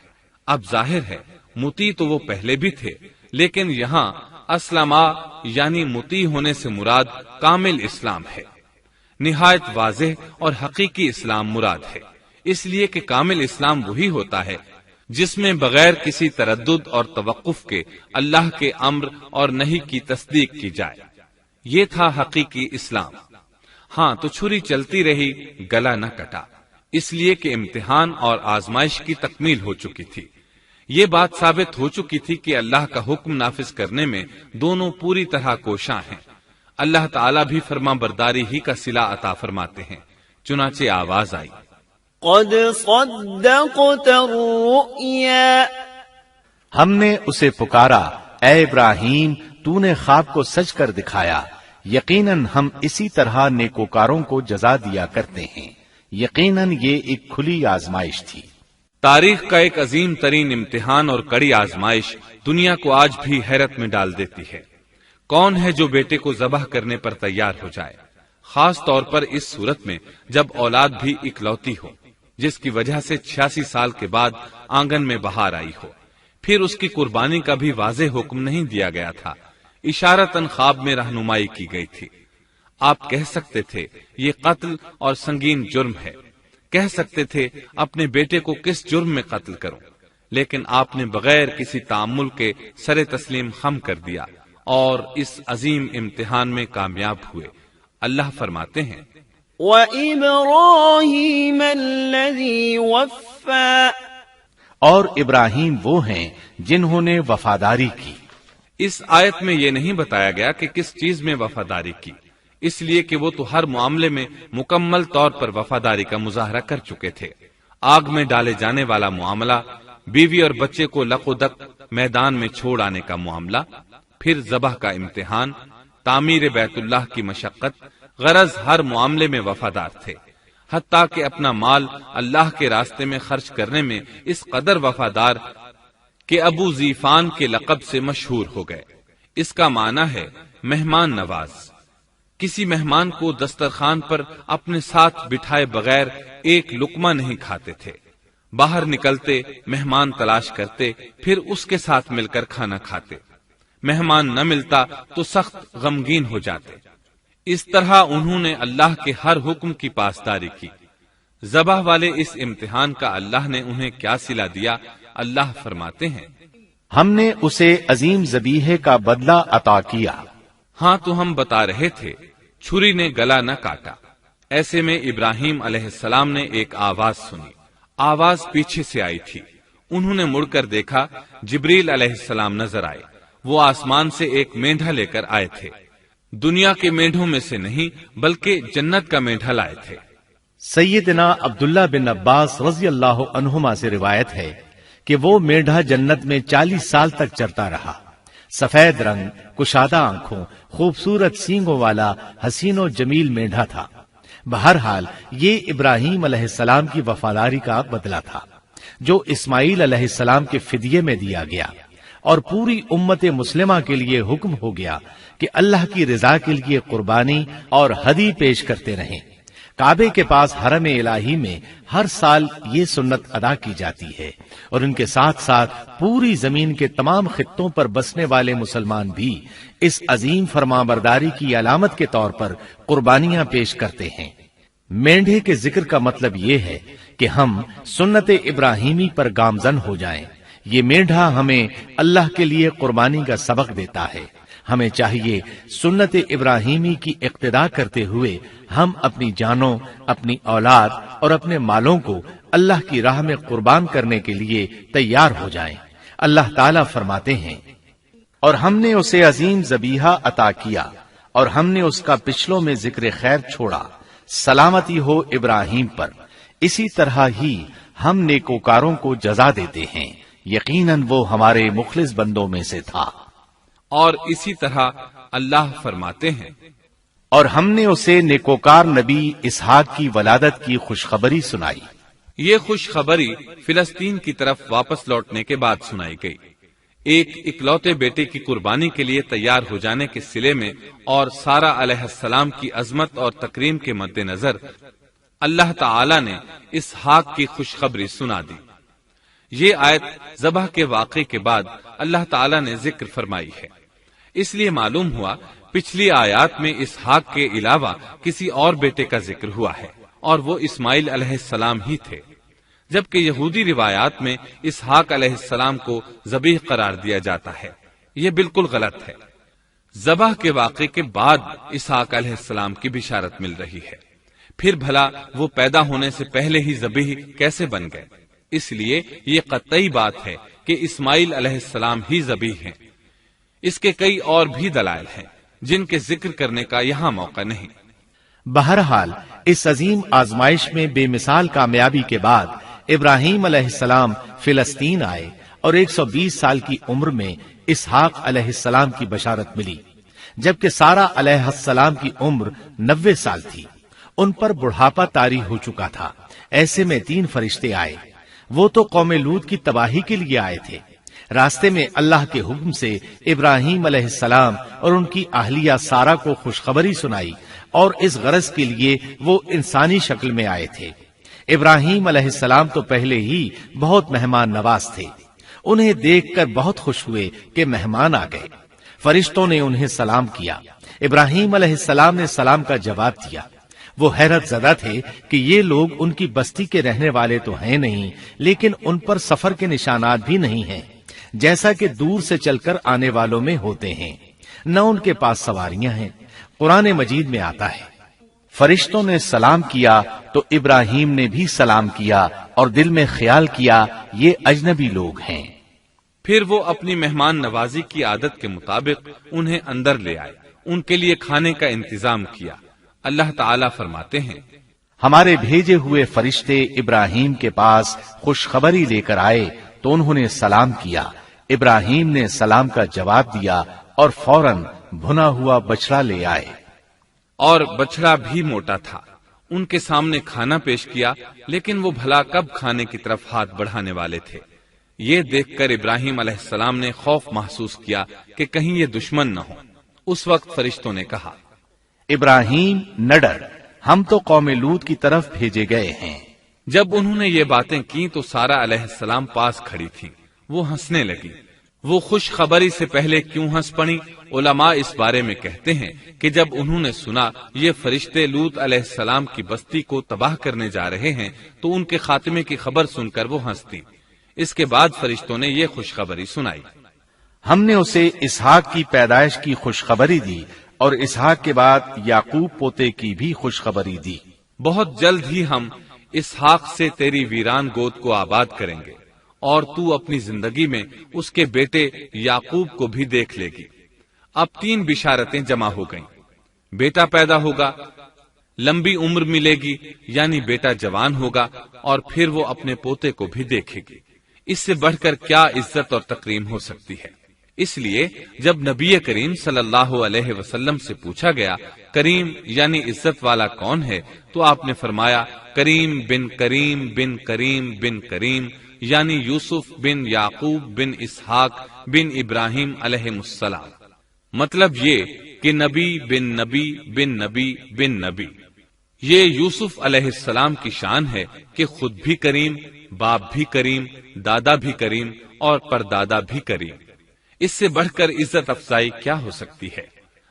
اب ظاہر ہے مطیع تو وہ پہلے بھی تھے، لیکن یہاں اسلما یعنی مطیع ہونے سے مراد کامل اسلام ہے۔ نہایت واضح اور حقیقی اسلام مراد ہے، اس لیے کہ کامل اسلام وہی ہوتا ہے جس میں بغیر کسی تردد اور توقف کے اللہ کے امر اور نہی کی تصدیق کی جائے۔ یہ تھا حقیقی اسلام۔ ہاں تو چھری چلتی رہی، گلا نہ کٹا، اس لیے کہ امتحان اور آزمائش کی تکمیل ہو چکی تھی۔ یہ بات ثابت ہو چکی تھی کہ اللہ کا حکم نافذ کرنے میں دونوں پوری طرح کوشاں ہیں۔ اللہ تعالیٰ بھی فرما برداری ہی کا صلہ عطا فرماتے ہیں۔ چنانچہ آواز آئی، قد صدقت الرؤيا، ہم نے اسے پکارا، اے ابراہیم تو نے خواب کو سچ کر دکھایا، یقیناً ہم اسی طرح نیکوکاروں کو جزا دیا کرتے ہیں۔ یقیناً یہ ایک کھلی آزمائش تھی۔ تاریخ کا ایک عظیم ترین امتحان اور کڑی آزمائش دنیا کو آج بھی حیرت میں ڈال دیتی ہے۔ کون ہے جو بیٹے کو ذبح کرنے پر تیار ہو جائے، خاص طور پر اس صورت میں جب اولاد بھی اکلوتی ہو، جس کی وجہ سے 86 سال کے بعد آنگن میں بہار آئی ہو۔ پھر اس کی قربانی کا بھی واضح حکم نہیں دیا گیا تھا، اشارتاً خواب میں رہنمائی کی گئی تھی۔ آپ کہہ سکتے تھے یہ قتل اور سنگین جرم ہے، کہہ سکتے تھے اپنے بیٹے کو کس جرم میں قتل کروں، لیکن آپ نے بغیر کسی تعامل کے سر تسلیم خم کر دیا اور اس عظیم امتحان میں کامیاب ہوئے۔ اللہ فرماتے ہیں، وَإِبْرَاهِيمَ الَّذِي وَفَّى، اور ابراہیم وہ ہیں جنہوں نے وفاداری کی۔ اس آیت میں یہ نہیں بتایا گیا کہ کس چیز میں وفاداری کی، اس لیے کہ وہ تو ہر معاملے میں مکمل طور پر وفاداری کا مظاہرہ کر چکے تھے۔ آگ میں ڈالے جانے والا معاملہ، بیوی اور بچے کو لق و دق میدان میں چھوڑ آنے کا معاملہ، پھر ذبح کا امتحان، تعمیر بیت اللہ کی مشقت، غرض ہر معاملے میں وفادار تھے، حتیٰ کہ اپنا مال اللہ کے راستے میں خرچ کرنے میں اس قدر وفادار کہ ابو زیفان کے لقب سے مشہور ہو گئے۔ اس کا معنی ہے مہمان نواز۔ کسی مہمان کو دسترخوان پر اپنے ساتھ بٹھائے بغیر ایک لقمہ نہیں کھاتے تھے، باہر نکلتے مہمان تلاش کرتے، پھر اس کے ساتھ مل کر کھانا کھاتے، مہمان نہ ملتا تو سخت غمگین ہو جاتے۔ اس طرح انہوں نے اللہ کے ہر حکم کی پاسداری کی۔ ذبح والے اس امتحان کا اللہ نے انہیں کیا صلہ دیا؟ اللہ فرماتے ہیں، ہم نے اسے عظیم ذبیحے کا بدلہ عطا کیا۔ ہاں تو ہم بتا رہے تھے چھری نے گلا نہ کاٹا۔ ایسے میں ابراہیم علیہ السلام نے ایک آواز سنی، آواز پیچھے سے آئی تھی۔ انہوں نے مڑ کر دیکھا، جبریل علیہ السلام نظر آئے۔ وہ آسمان سے ایک مینڈھا لے کر آئے تھے، دنیا کے مینڈھوں میں سے نہیں بلکہ جنت کا مینڈھا لائے تھے۔ سیدنا عبداللہ بن عباس رضی اللہ عنہما سے روایت ہے کہ وہ مینڈھا جنت میں 40 سال تک چرتا رہا۔ سفید رنگ، کشادہ آنکھوں، خوبصورت سینگوں والا حسین و جمیل مینڈھا تھا۔ بہرحال یہ ابراہیم علیہ السلام کی وفاداری کا بدلہ تھا جو اسماعیل علیہ السلام کے فدیے میں دیا گیا، اور پوری امت مسلمہ کے لیے حکم ہو گیا کہ اللہ کی رضا کے لیے قربانی اور ہدی پیش کرتے رہیں۔ کعبے کے پاس حرم الہی میں ہر سال یہ سنت ادا کی جاتی ہے، اور ان کے ساتھ ساتھ پوری زمین کے تمام خطوں پر بسنے والے مسلمان بھی اس عظیم فرمانبرداری کی علامت کے طور پر قربانیاں پیش کرتے ہیں۔ مینڈھے کے ذکر کا مطلب یہ ہے کہ ہم سنت ابراہیمی پر گامزن ہو جائیں، یہ میڈھا ہمیں اللہ کے لیے قربانی کا سبق دیتا ہے۔ ہمیں چاہیے سنت ابراہیمی کی اقتدا کرتے ہوئے ہم اپنی جانوں، اپنی اولاد اور اپنے مالوں کو اللہ کی راہ میں قربان کرنے کے لیے تیار ہو جائیں۔ اللہ تعالیٰ فرماتے ہیں، اور ہم نے اسے عظیم ذبیحہ عطا کیا اور ہم نے اس کا پچھلوں میں ذکر خیر چھوڑا، سلامتی ہو ابراہیم پر۔ اسی طرح ہی ہم نیکوکاروں کو جزا دیتے ہیں، یقیناً وہ ہمارے مخلص بندوں میں سے تھا۔ اور اسی طرح اللہ فرماتے ہیں، اور ہم نے اسے نیکوکار نبی اسحاق کی ولادت کی خوشخبری سنائی۔ یہ خوشخبری فلسطین کی طرف واپس لوٹنے کے بعد سنائی گئی۔ ایک اکلوتے بیٹے کی قربانی کے لیے تیار ہو جانے کے صلے میں اور سارہ علیہ السلام کی عظمت اور تکریم کے مد نظر اللہ تعالی نے اسحاق کی خوشخبری سنا دی۔ یہ آیت ذبح کے واقعے کے بعد اللہ تعالی نے ذکر فرمائی ہے، اس لیے معلوم ہوا پچھلی آیات میں اسحاق کے علاوہ کسی اور بیٹے کا ذکر ہوا ہے، اور وہ اسماعیل علیہ السلام ہی تھے، جبکہ یہودی روایات میں اسحاق علیہ السلام کو ذبیح قرار دیا جاتا ہے۔ یہ بالکل غلط ہے۔ ذبح کے واقعے کے بعد اسحاق علیہ السلام کی بشارت مل رہی ہے، پھر بھلا وہ پیدا ہونے سے پہلے ہی ذبیح کیسے بن گئے؟ اس لیے یہ قطعی بات ہے کہ اسماعیل علیہ السلام ہی ذبیح ہیں۔ اس کے کئی اور بھی دلائل ہیں جن کے ذکر کرنے کا یہاں موقع نہیں۔ بہرحال اس عظیم آزمائش میں بے مثال کامیابی کے بعد ابراہیم علیہ السلام فلسطین آئے اور 120 سال کی عمر میں اسحاق علیہ السلام کی بشارت ملی، جبکہ سارہ علیہ السلام کی عمر 90 سال تھی۔ ان پر بڑھاپا طاری ہو چکا تھا۔ ایسے میں 3 فرشتے آئے، وہ تو قوم لوط کی تباہی کے لیے آئے تھے۔ راستے میں اللہ کے حکم سے ابراہیم علیہ السلام اور ان کی اہلیہ سارہ کو خوشخبری سنائی، اور اس غرض کے لیے وہ انسانی شکل میں آئے تھے۔ ابراہیم علیہ السلام تو پہلے ہی بہت مہمان نواز تھے، انہیں دیکھ کر بہت خوش ہوئے کہ مہمان آ گئے۔ فرشتوں نے انہیں سلام کیا۔ ابراہیم علیہ السلام نے سلام کا جواب دیا۔ وہ حیرت زدہ تھے کہ یہ لوگ ان کی بستی کے رہنے والے تو ہیں نہیں، لیکن ان پر سفر کے نشانات بھی نہیں ہیں، جیسا کہ دور سے چل کر آنے والوں میں ہوتے ہیں، نہ ان کے پاس سواریاں ہیں۔ قرآن مجید میں آتا ہے، فرشتوں نے سلام کیا تو ابراہیم نے بھی سلام کیا اور دل میں خیال کیا یہ اجنبی لوگ ہیں۔ پھر وہ اپنی مہمان نوازی کی عادت کے مطابق انہیں اندر لے آئے، ان کے لیے کھانے کا انتظام کیا۔ اللہ تعالیٰ فرماتے ہیں، ہمارے بھیجے ہوئے فرشتے ابراہیم کے پاس خوشخبری لے کر آئے تو انہوں نے سلام کیا۔ ابراہیم نے سلام کا جواب دیا اور فوراً بھنا ہوا بچڑا لے آئے، اور بچڑا بھی موٹا تھا۔ ان کے سامنے کھانا پیش کیا، لیکن وہ بھلا کب کھانے کی طرف ہاتھ بڑھانے والے تھے۔ یہ دیکھ کر ابراہیم علیہ السلام نے خوف محسوس کیا کہ کہیں یہ دشمن نہ ہو۔ اس وقت فرشتوں نے کہا، ابراہیم نہ ڈر، ہم تو قوم لوط کی طرف بھیجے گئے ہیں۔ جب انہوں نے یہ باتیں کی تو سارہ علیہ السلام پاس کھڑی تھی، وہ ہنسنے لگی۔ وہ خوش خبری سے پہلے کیوں ہنس پڑی؟ علماء اس بارے میں کہتے ہیں کہ جب انہوں نے سنا یہ فرشتے لوط علیہ السلام کی بستی کو تباہ کرنے جا رہے ہیں تو ان کے خاتمے کی خبر سن کر وہ ہنستی۔ اس کے بعد فرشتوں نے یہ خوشخبری سنائی، ہم نے اسے اسحاق کی پیدائش کی خوشخبری دی اور اسحاق کے بعد یعقوب پوتے کی بھی خوشخبری دی۔ بہت جلد ہی ہم اسحاق سے تیری ویران گود کو آباد کریں گے، اور تو اپنی زندگی میں اس کے بیٹے یعقوب کو بھی دیکھ لے گی۔ اب 3 بشارتیں جمع ہو گئیں، بیٹا پیدا ہوگا، لمبی عمر ملے گی یعنی بیٹا جوان ہوگا، اور پھر وہ اپنے پوتے کو بھی دیکھے گی۔ اس سے بڑھ کر کیا عزت اور تکریم ہو سکتی ہے؟ اس لیے جب نبی کریم صلی اللہ علیہ وسلم سے پوچھا گیا کریم یعنی عزت والا کون ہے، تو آپ نے فرمایا کریم بن کریم بن کریم بن کریم، یعنی یوسف بن یعقوب بن اسحاق بن ابراہیم علیہ السلام۔ مطلب یہ کہ نبی بن نبی بن نبی بن نبی۔ یہ یوسف علیہ السلام کی شان ہے کہ خود بھی کریم، باپ بھی کریم، دادا بھی کریم اور پردادا بھی کریم۔ اس سے بڑھ کر عزت افزائی کیا ہو سکتی ہے؟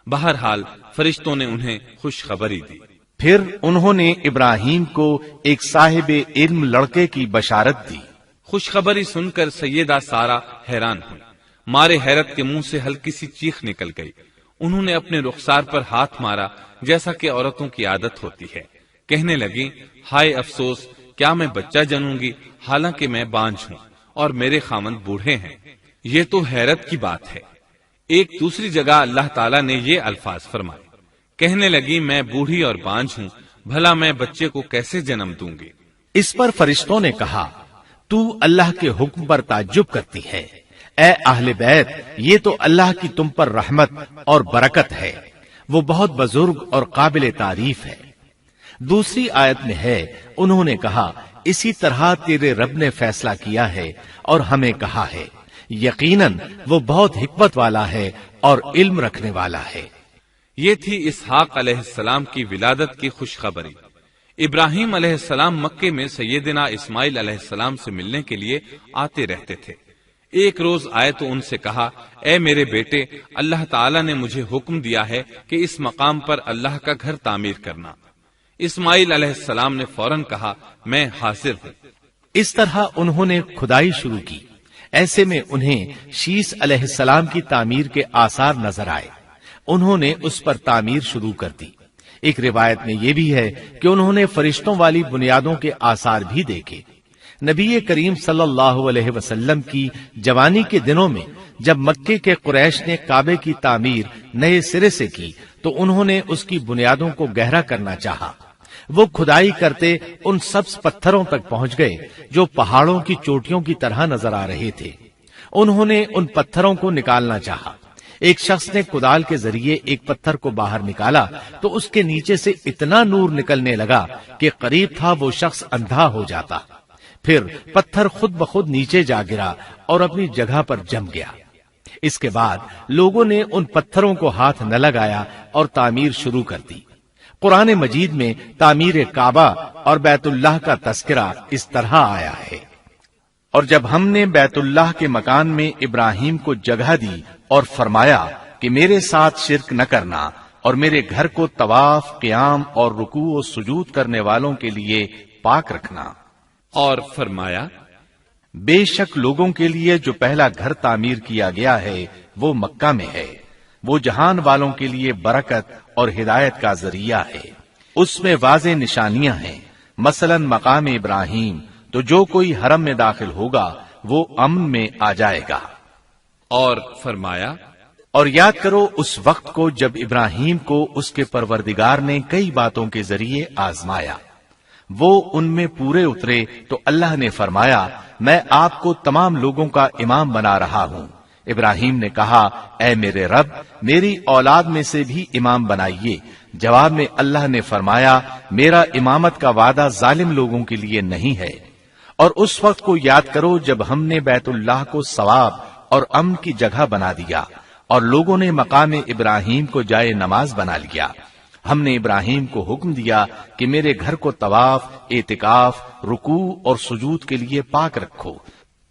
بہرحال فرشتوں نے انہیں خوشخبری دی۔ پھر انہوں نے ابراہیم کو ایک صاحب علم لڑکے کی بشارت دی۔ خوشخبری سن کر سیدہ سارہ حیران ہوئی، مارے حیرت کے منہ سے ہلکی سی چیخ نکل گئی۔ انہوں نے اپنے رخسار پر ہاتھ مارا جیسا کہ عورتوں کی عادت ہوتی ہے، کہنے لگی، ہائے افسوس، کیا میں بچہ جنوں گی حالانکہ میں بانجھ ہوں اور میرے خاوند بوڑھے ہیں؟ یہ تو حیرت کی بات ہے۔ ایک دوسری جگہ اللہ تعالیٰ نے یہ الفاظ فرمائے، کہنے لگی، میں بوڑھی اور بانجھ ہوں، بھلا میں بچے کو کیسے جنم دوں گی؟ اس پر فرشتوں نے کہا، تو اللہ کے حکم پر تعجب کرتی ہے، اے اہل بیت، یہ تو اللہ کی تم پر رحمت اور برکت ہے، وہ بہت بزرگ اور قابل تعریف ہے۔ دوسری آیت میں ہے، انہوں نے کہا، اسی طرح تیرے رب نے فیصلہ کیا ہے اور ہمیں کہا ہے، یقیناً وہ بہت حکمت والا ہے اور علم رکھنے والا ہے۔ یہ تھی اسحاق علیہ السلام کی ولادت کی خوشخبری۔ ابراہیم علیہ السلام مکے میں سیدنا اسماعیل علیہ السلام سے ملنے کے لیے آتے رہتے تھے۔ ایک روز آئے تو ان سے کہا، اے میرے بیٹے، اللہ تعالیٰ نے مجھے حکم دیا ہے کہ اس مقام پر اللہ کا گھر تعمیر کرنا۔ اسماعیل علیہ السلام نے فوراً کہا، میں حاضر ہوں۔ اس طرح انہوں نے کھدائی شروع کی۔ ایسے میں انہیں شیش علیہ السلام کی تعمیر کے آثار نظر آئے، انہوں نے اس پر تعمیر شروع کر دی۔ ایک روایت میں یہ بھی ہے کہ انہوں نے فرشتوں والی بنیادوں کے آثار بھی دیکھے۔ نبی کریم صلی اللہ علیہ وسلم کی جوانی کے دنوں میں جب مکے کے قریش نے کعبے کی تعمیر نئے سرے سے کی تو انہوں نے اس کی بنیادوں کو گہرا کرنا چاہا۔ وہ کھدائی کرتے ان سبز پتھروں تک پہنچ گئے جو پہاڑوں کی چوٹیوں کی طرح نظر آ رہے تھے۔ انہوں نے ان پتھروں کو نکالنا چاہا۔ ایک شخص نے کدال کے ذریعے ایک پتھر کو باہر نکالا تو اس کے نیچے سے اتنا نور نکلنے لگا کہ قریب تھا وہ شخص اندھا ہو جاتا۔ پھر پتھر خود بخود نیچے جا گرا اور اپنی جگہ پر جم گیا۔ اس کے بعد لوگوں نے ان پتھروں کو ہاتھ نہ لگایا اور تعمیر شروع کر دی۔ قرآن مجید میں تعمیر کعبہ اور بیت اللہ کا تذکرہ اس طرح آیا ہے، اور جب ہم نے بیت اللہ کے مکان میں ابراہیم کو جگہ دی اور فرمایا کہ میرے ساتھ شرک نہ کرنا اور میرے گھر کو طواف، قیام اور رکوع و سجود کرنے والوں کے لیے پاک رکھنا، اور فرمایا، بے شک لوگوں کے لیے جو پہلا گھر تعمیر کیا گیا ہے وہ مکہ میں ہے، وہ جہان والوں کے لیے برکت اور ہدایت کا ذریعہ ہے، اس میں واضح نشانیاں ہیں، مثلا مقام ابراہیم، تو جو کوئی حرم میں داخل ہوگا وہ امن میں آ جائے گا۔ اور فرمایا، اور یاد کرو اس وقت کو جب ابراہیم کو اس کے پروردگار نے کئی باتوں کے ذریعے آزمایا، وہ ان میں پورے اترے تو اللہ نے فرمایا، میں آپ کو تمام لوگوں کا امام بنا رہا ہوں۔ ابراہیم نے کہا، اے میرے رب، میری اولاد میں سے بھی امام بنائیے۔ جواب میں اللہ نے فرمایا، میرا امامت کا وعدہ ظالم لوگوں کے لیے نہیں ہے۔ اور اس وقت کو یاد کرو جب ہم نے بیت اللہ کو ثواب اور امن کی جگہ بنا دیا اور لوگوں نے مقام ابراہیم کو جائے نماز بنا لیا۔ ہم نے ابراہیم کو حکم دیا کہ میرے گھر کو طواف، اعتکاف، رکوع اور سجود کے لیے پاک رکھو،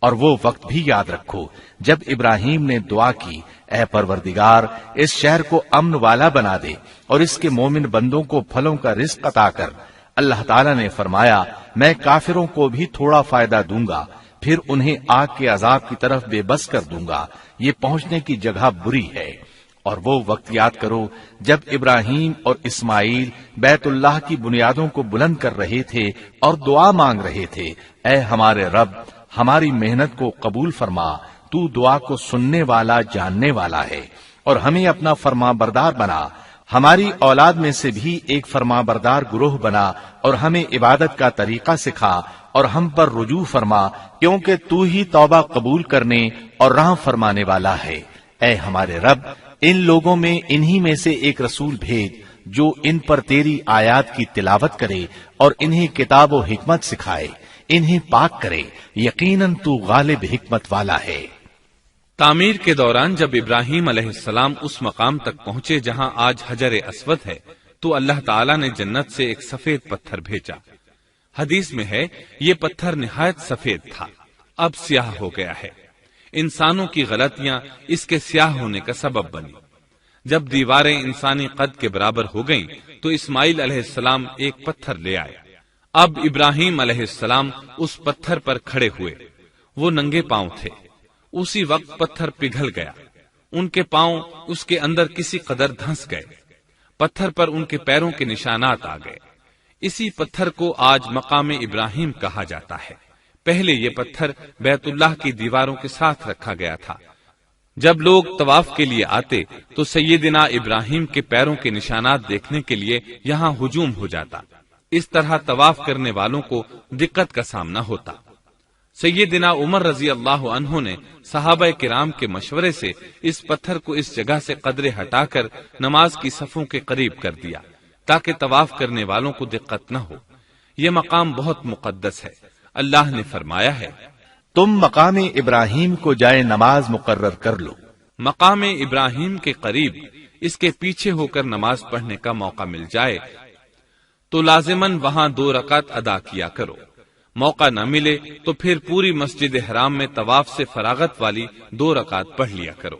اور وہ وقت بھی یاد رکھو جب ابراہیم نے دعا کی، اے پروردگار، اس شہر کو امن والا بنا دے اور اس کے مومن بندوں کو پھلوں کا رزق عطا کر۔ اللہ تعالیٰ نے فرمایا، میں کافروں کو بھی تھوڑا فائدہ دوں گا، پھر انہیں آگ کے عذاب کی طرف بے بس کر دوں گا، یہ پہنچنے کی جگہ بری ہے۔ اور وہ وقت یاد کرو جب ابراہیم اور اسماعیل بیت اللہ کی بنیادوں کو بلند کر رہے تھے اور دعا مانگ رہے تھے، اے ہمارے رب، ہماری محنت کو قبول فرما، تو دعا کو سننے والا، جاننے والا ہے، اور ہمیں اپنا فرما بردار بنا، ہماری اولاد میں سے بھی ایک فرما بردار گروہ بنا، اور ہمیں عبادت کا طریقہ سکھا اور ہم پر رجوع فرما، کیونکہ تو ہی توبہ قبول کرنے اور رحم فرمانے والا ہے۔ اے ہمارے رب، ان لوگوں میں انہی میں سے ایک رسول بھیج جو ان پر تیری آیات کی تلاوت کرے اور انہیں کتاب و حکمت سکھائے، انہیں پاک کرے، یقیناً تو غالب حکمت والا ہے۔ تعمیر کے دوران جب ابراہیم علیہ السلام اس مقام تک پہنچے جہاں آج حجر اسود ہے تو اللہ تعالیٰ نے جنت سے ایک سفید پتھر بھیجا۔ حدیث میں ہے یہ پتھر نہایت سفید تھا، اب سیاہ ہو گیا ہے۔ انسانوں کی غلطیاں اس کے سیاہ ہونے کا سبب بنی۔ جب دیواریں انسانی قد کے برابر ہو گئیں تو اسماعیل علیہ السلام ایک پتھر لے آئے۔ اب ابراہیم علیہ السلام اس پتھر پر کھڑے ہوئے۔ وہ ننگے پاؤں تھے۔ اسی وقت پتھر پگھل گیا، ان کے پاؤں اس کے اندر کسی قدر دھنس گئے، پتھر پر ان کے پیروں کے نشانات آ گئے۔ اسی پتھر کو آج مقام ابراہیم کہا جاتا ہے۔ پہلے یہ پتھر بیت اللہ کی دیواروں کے ساتھ رکھا گیا تھا۔ جب لوگ طواف کے لیے آتے تو سیدنا ابراہیم کے پیروں کے نشانات دیکھنے کے لیے یہاں ہجوم ہو جاتا۔ اس طرح طواف کرنے والوں کو دقت کا سامنا ہوتا۔ سیدنا عمر رضی اللہ عنہ نے صحابہ کرام کے مشورے سے اس پتھر کو اس جگہ سے قدرے ہٹا کر نماز کی صفوں کے قریب کر دیا تاکہ طواف کرنے والوں کو دقت نہ ہو۔ یہ مقام بہت مقدس ہے۔ اللہ نے فرمایا ہے، تم مقام ابراہیم کو جائے نماز مقرر کر لو۔ مقام ابراہیم کے قریب اس کے پیچھے ہو کر نماز پڑھنے کا موقع مل جائے تو لازماً وہاں 2 رکعت ادا کیا کرو۔ موقع نہ ملے تو پھر پوری مسجد حرام میں طواف سے فراغت والی 2 رکعت پڑھ لیا کرو۔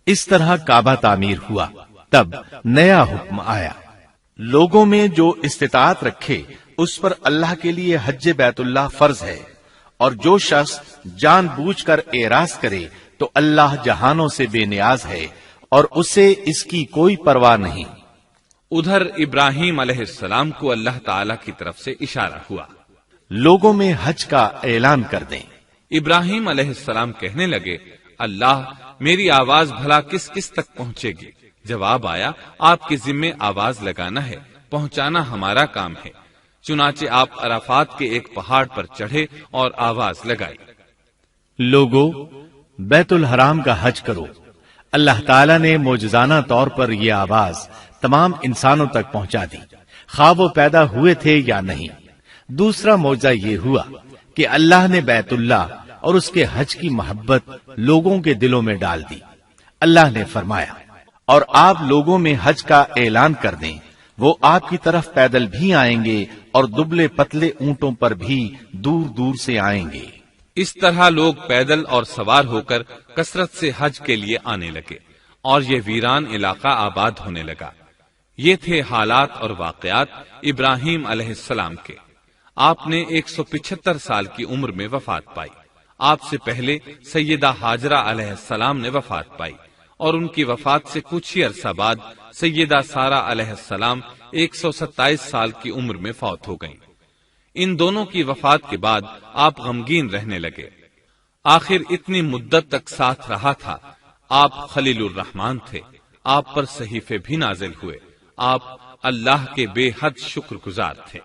اس طرح کعبہ تعمیر ہوا۔ تب نیا حکم آیا، لوگوں میں جو استطاعت رکھے اس پر اللہ کے لیے حج بیت اللہ فرض ہے، اور جو شخص جان بوجھ کر اعراض کرے تو اللہ جہانوں سے بے نیاز ہے اور اسے اس کی کوئی پرواہ نہیں۔ ادھر ابراہیم علیہ السلام کو اللہ تعالی کی طرف سے اشارہ ہوا، لوگوں میں حج کا اعلان کر دیں۔ ابراہیم علیہ السلام کہنے لگے، اللہ میری آواز بھلا کس کس تک پہنچے گی؟ جواب آیا، آپ کے ذمے آواز لگانا ہے، پہنچانا ہمارا کام ہے۔ چنانچہ آپ عرفات کے ایک پہاڑ پر چڑھے اور آواز لگائی، لوگو بیت الحرام کا حج کرو۔ اللہ تعالیٰ نے معجزانہ طور پر یہ آواز تمام انسانوں تک پہنچا دی، خواہ وہ پیدا ہوئے تھے یا نہیں۔ دوسرا معجزہ یہ ہوا کہ اللہ نے بیت اللہ اور اس کے حج کی محبت لوگوں کے دلوں میں ڈال دی۔ اللہ نے فرمایا، اور آپ لوگوں میں حج کا اعلان کر دیں، وہ آپ کی طرف پیدل بھی آئیں گے اور دبلے پتلے اونٹوں پر بھی دور دور سے آئیں گے۔ اس طرح لوگ پیدل اور سوار ہو کر کثرت سے حج کے لیے آنے لگے اور یہ ویران علاقہ آباد ہونے لگا۔ یہ تھے حالات اور واقعات ابراہیم علیہ السلام کے۔ آپ نے 175 سال کی عمر میں وفات پائی۔ آپ سے پہلے سیدہ ہاجرہ علیہ السلام نے وفات پائی، اور ان کی وفات سے کچھ ہی عرصہ بعد سیدہ سارہ علیہ السلام 127 سال کی عمر میں فوت ہو گئیں۔ ان دونوں کی وفات کے بعد آپ غمگین رہنے لگے۔ آخر اتنی مدت تک ساتھ رہا تھا۔ آپ خلیل الرحمن تھے، آپ پر صحیفے بھی نازل ہوئے، آپ اللہ کے بے حد شکر گزار تھے۔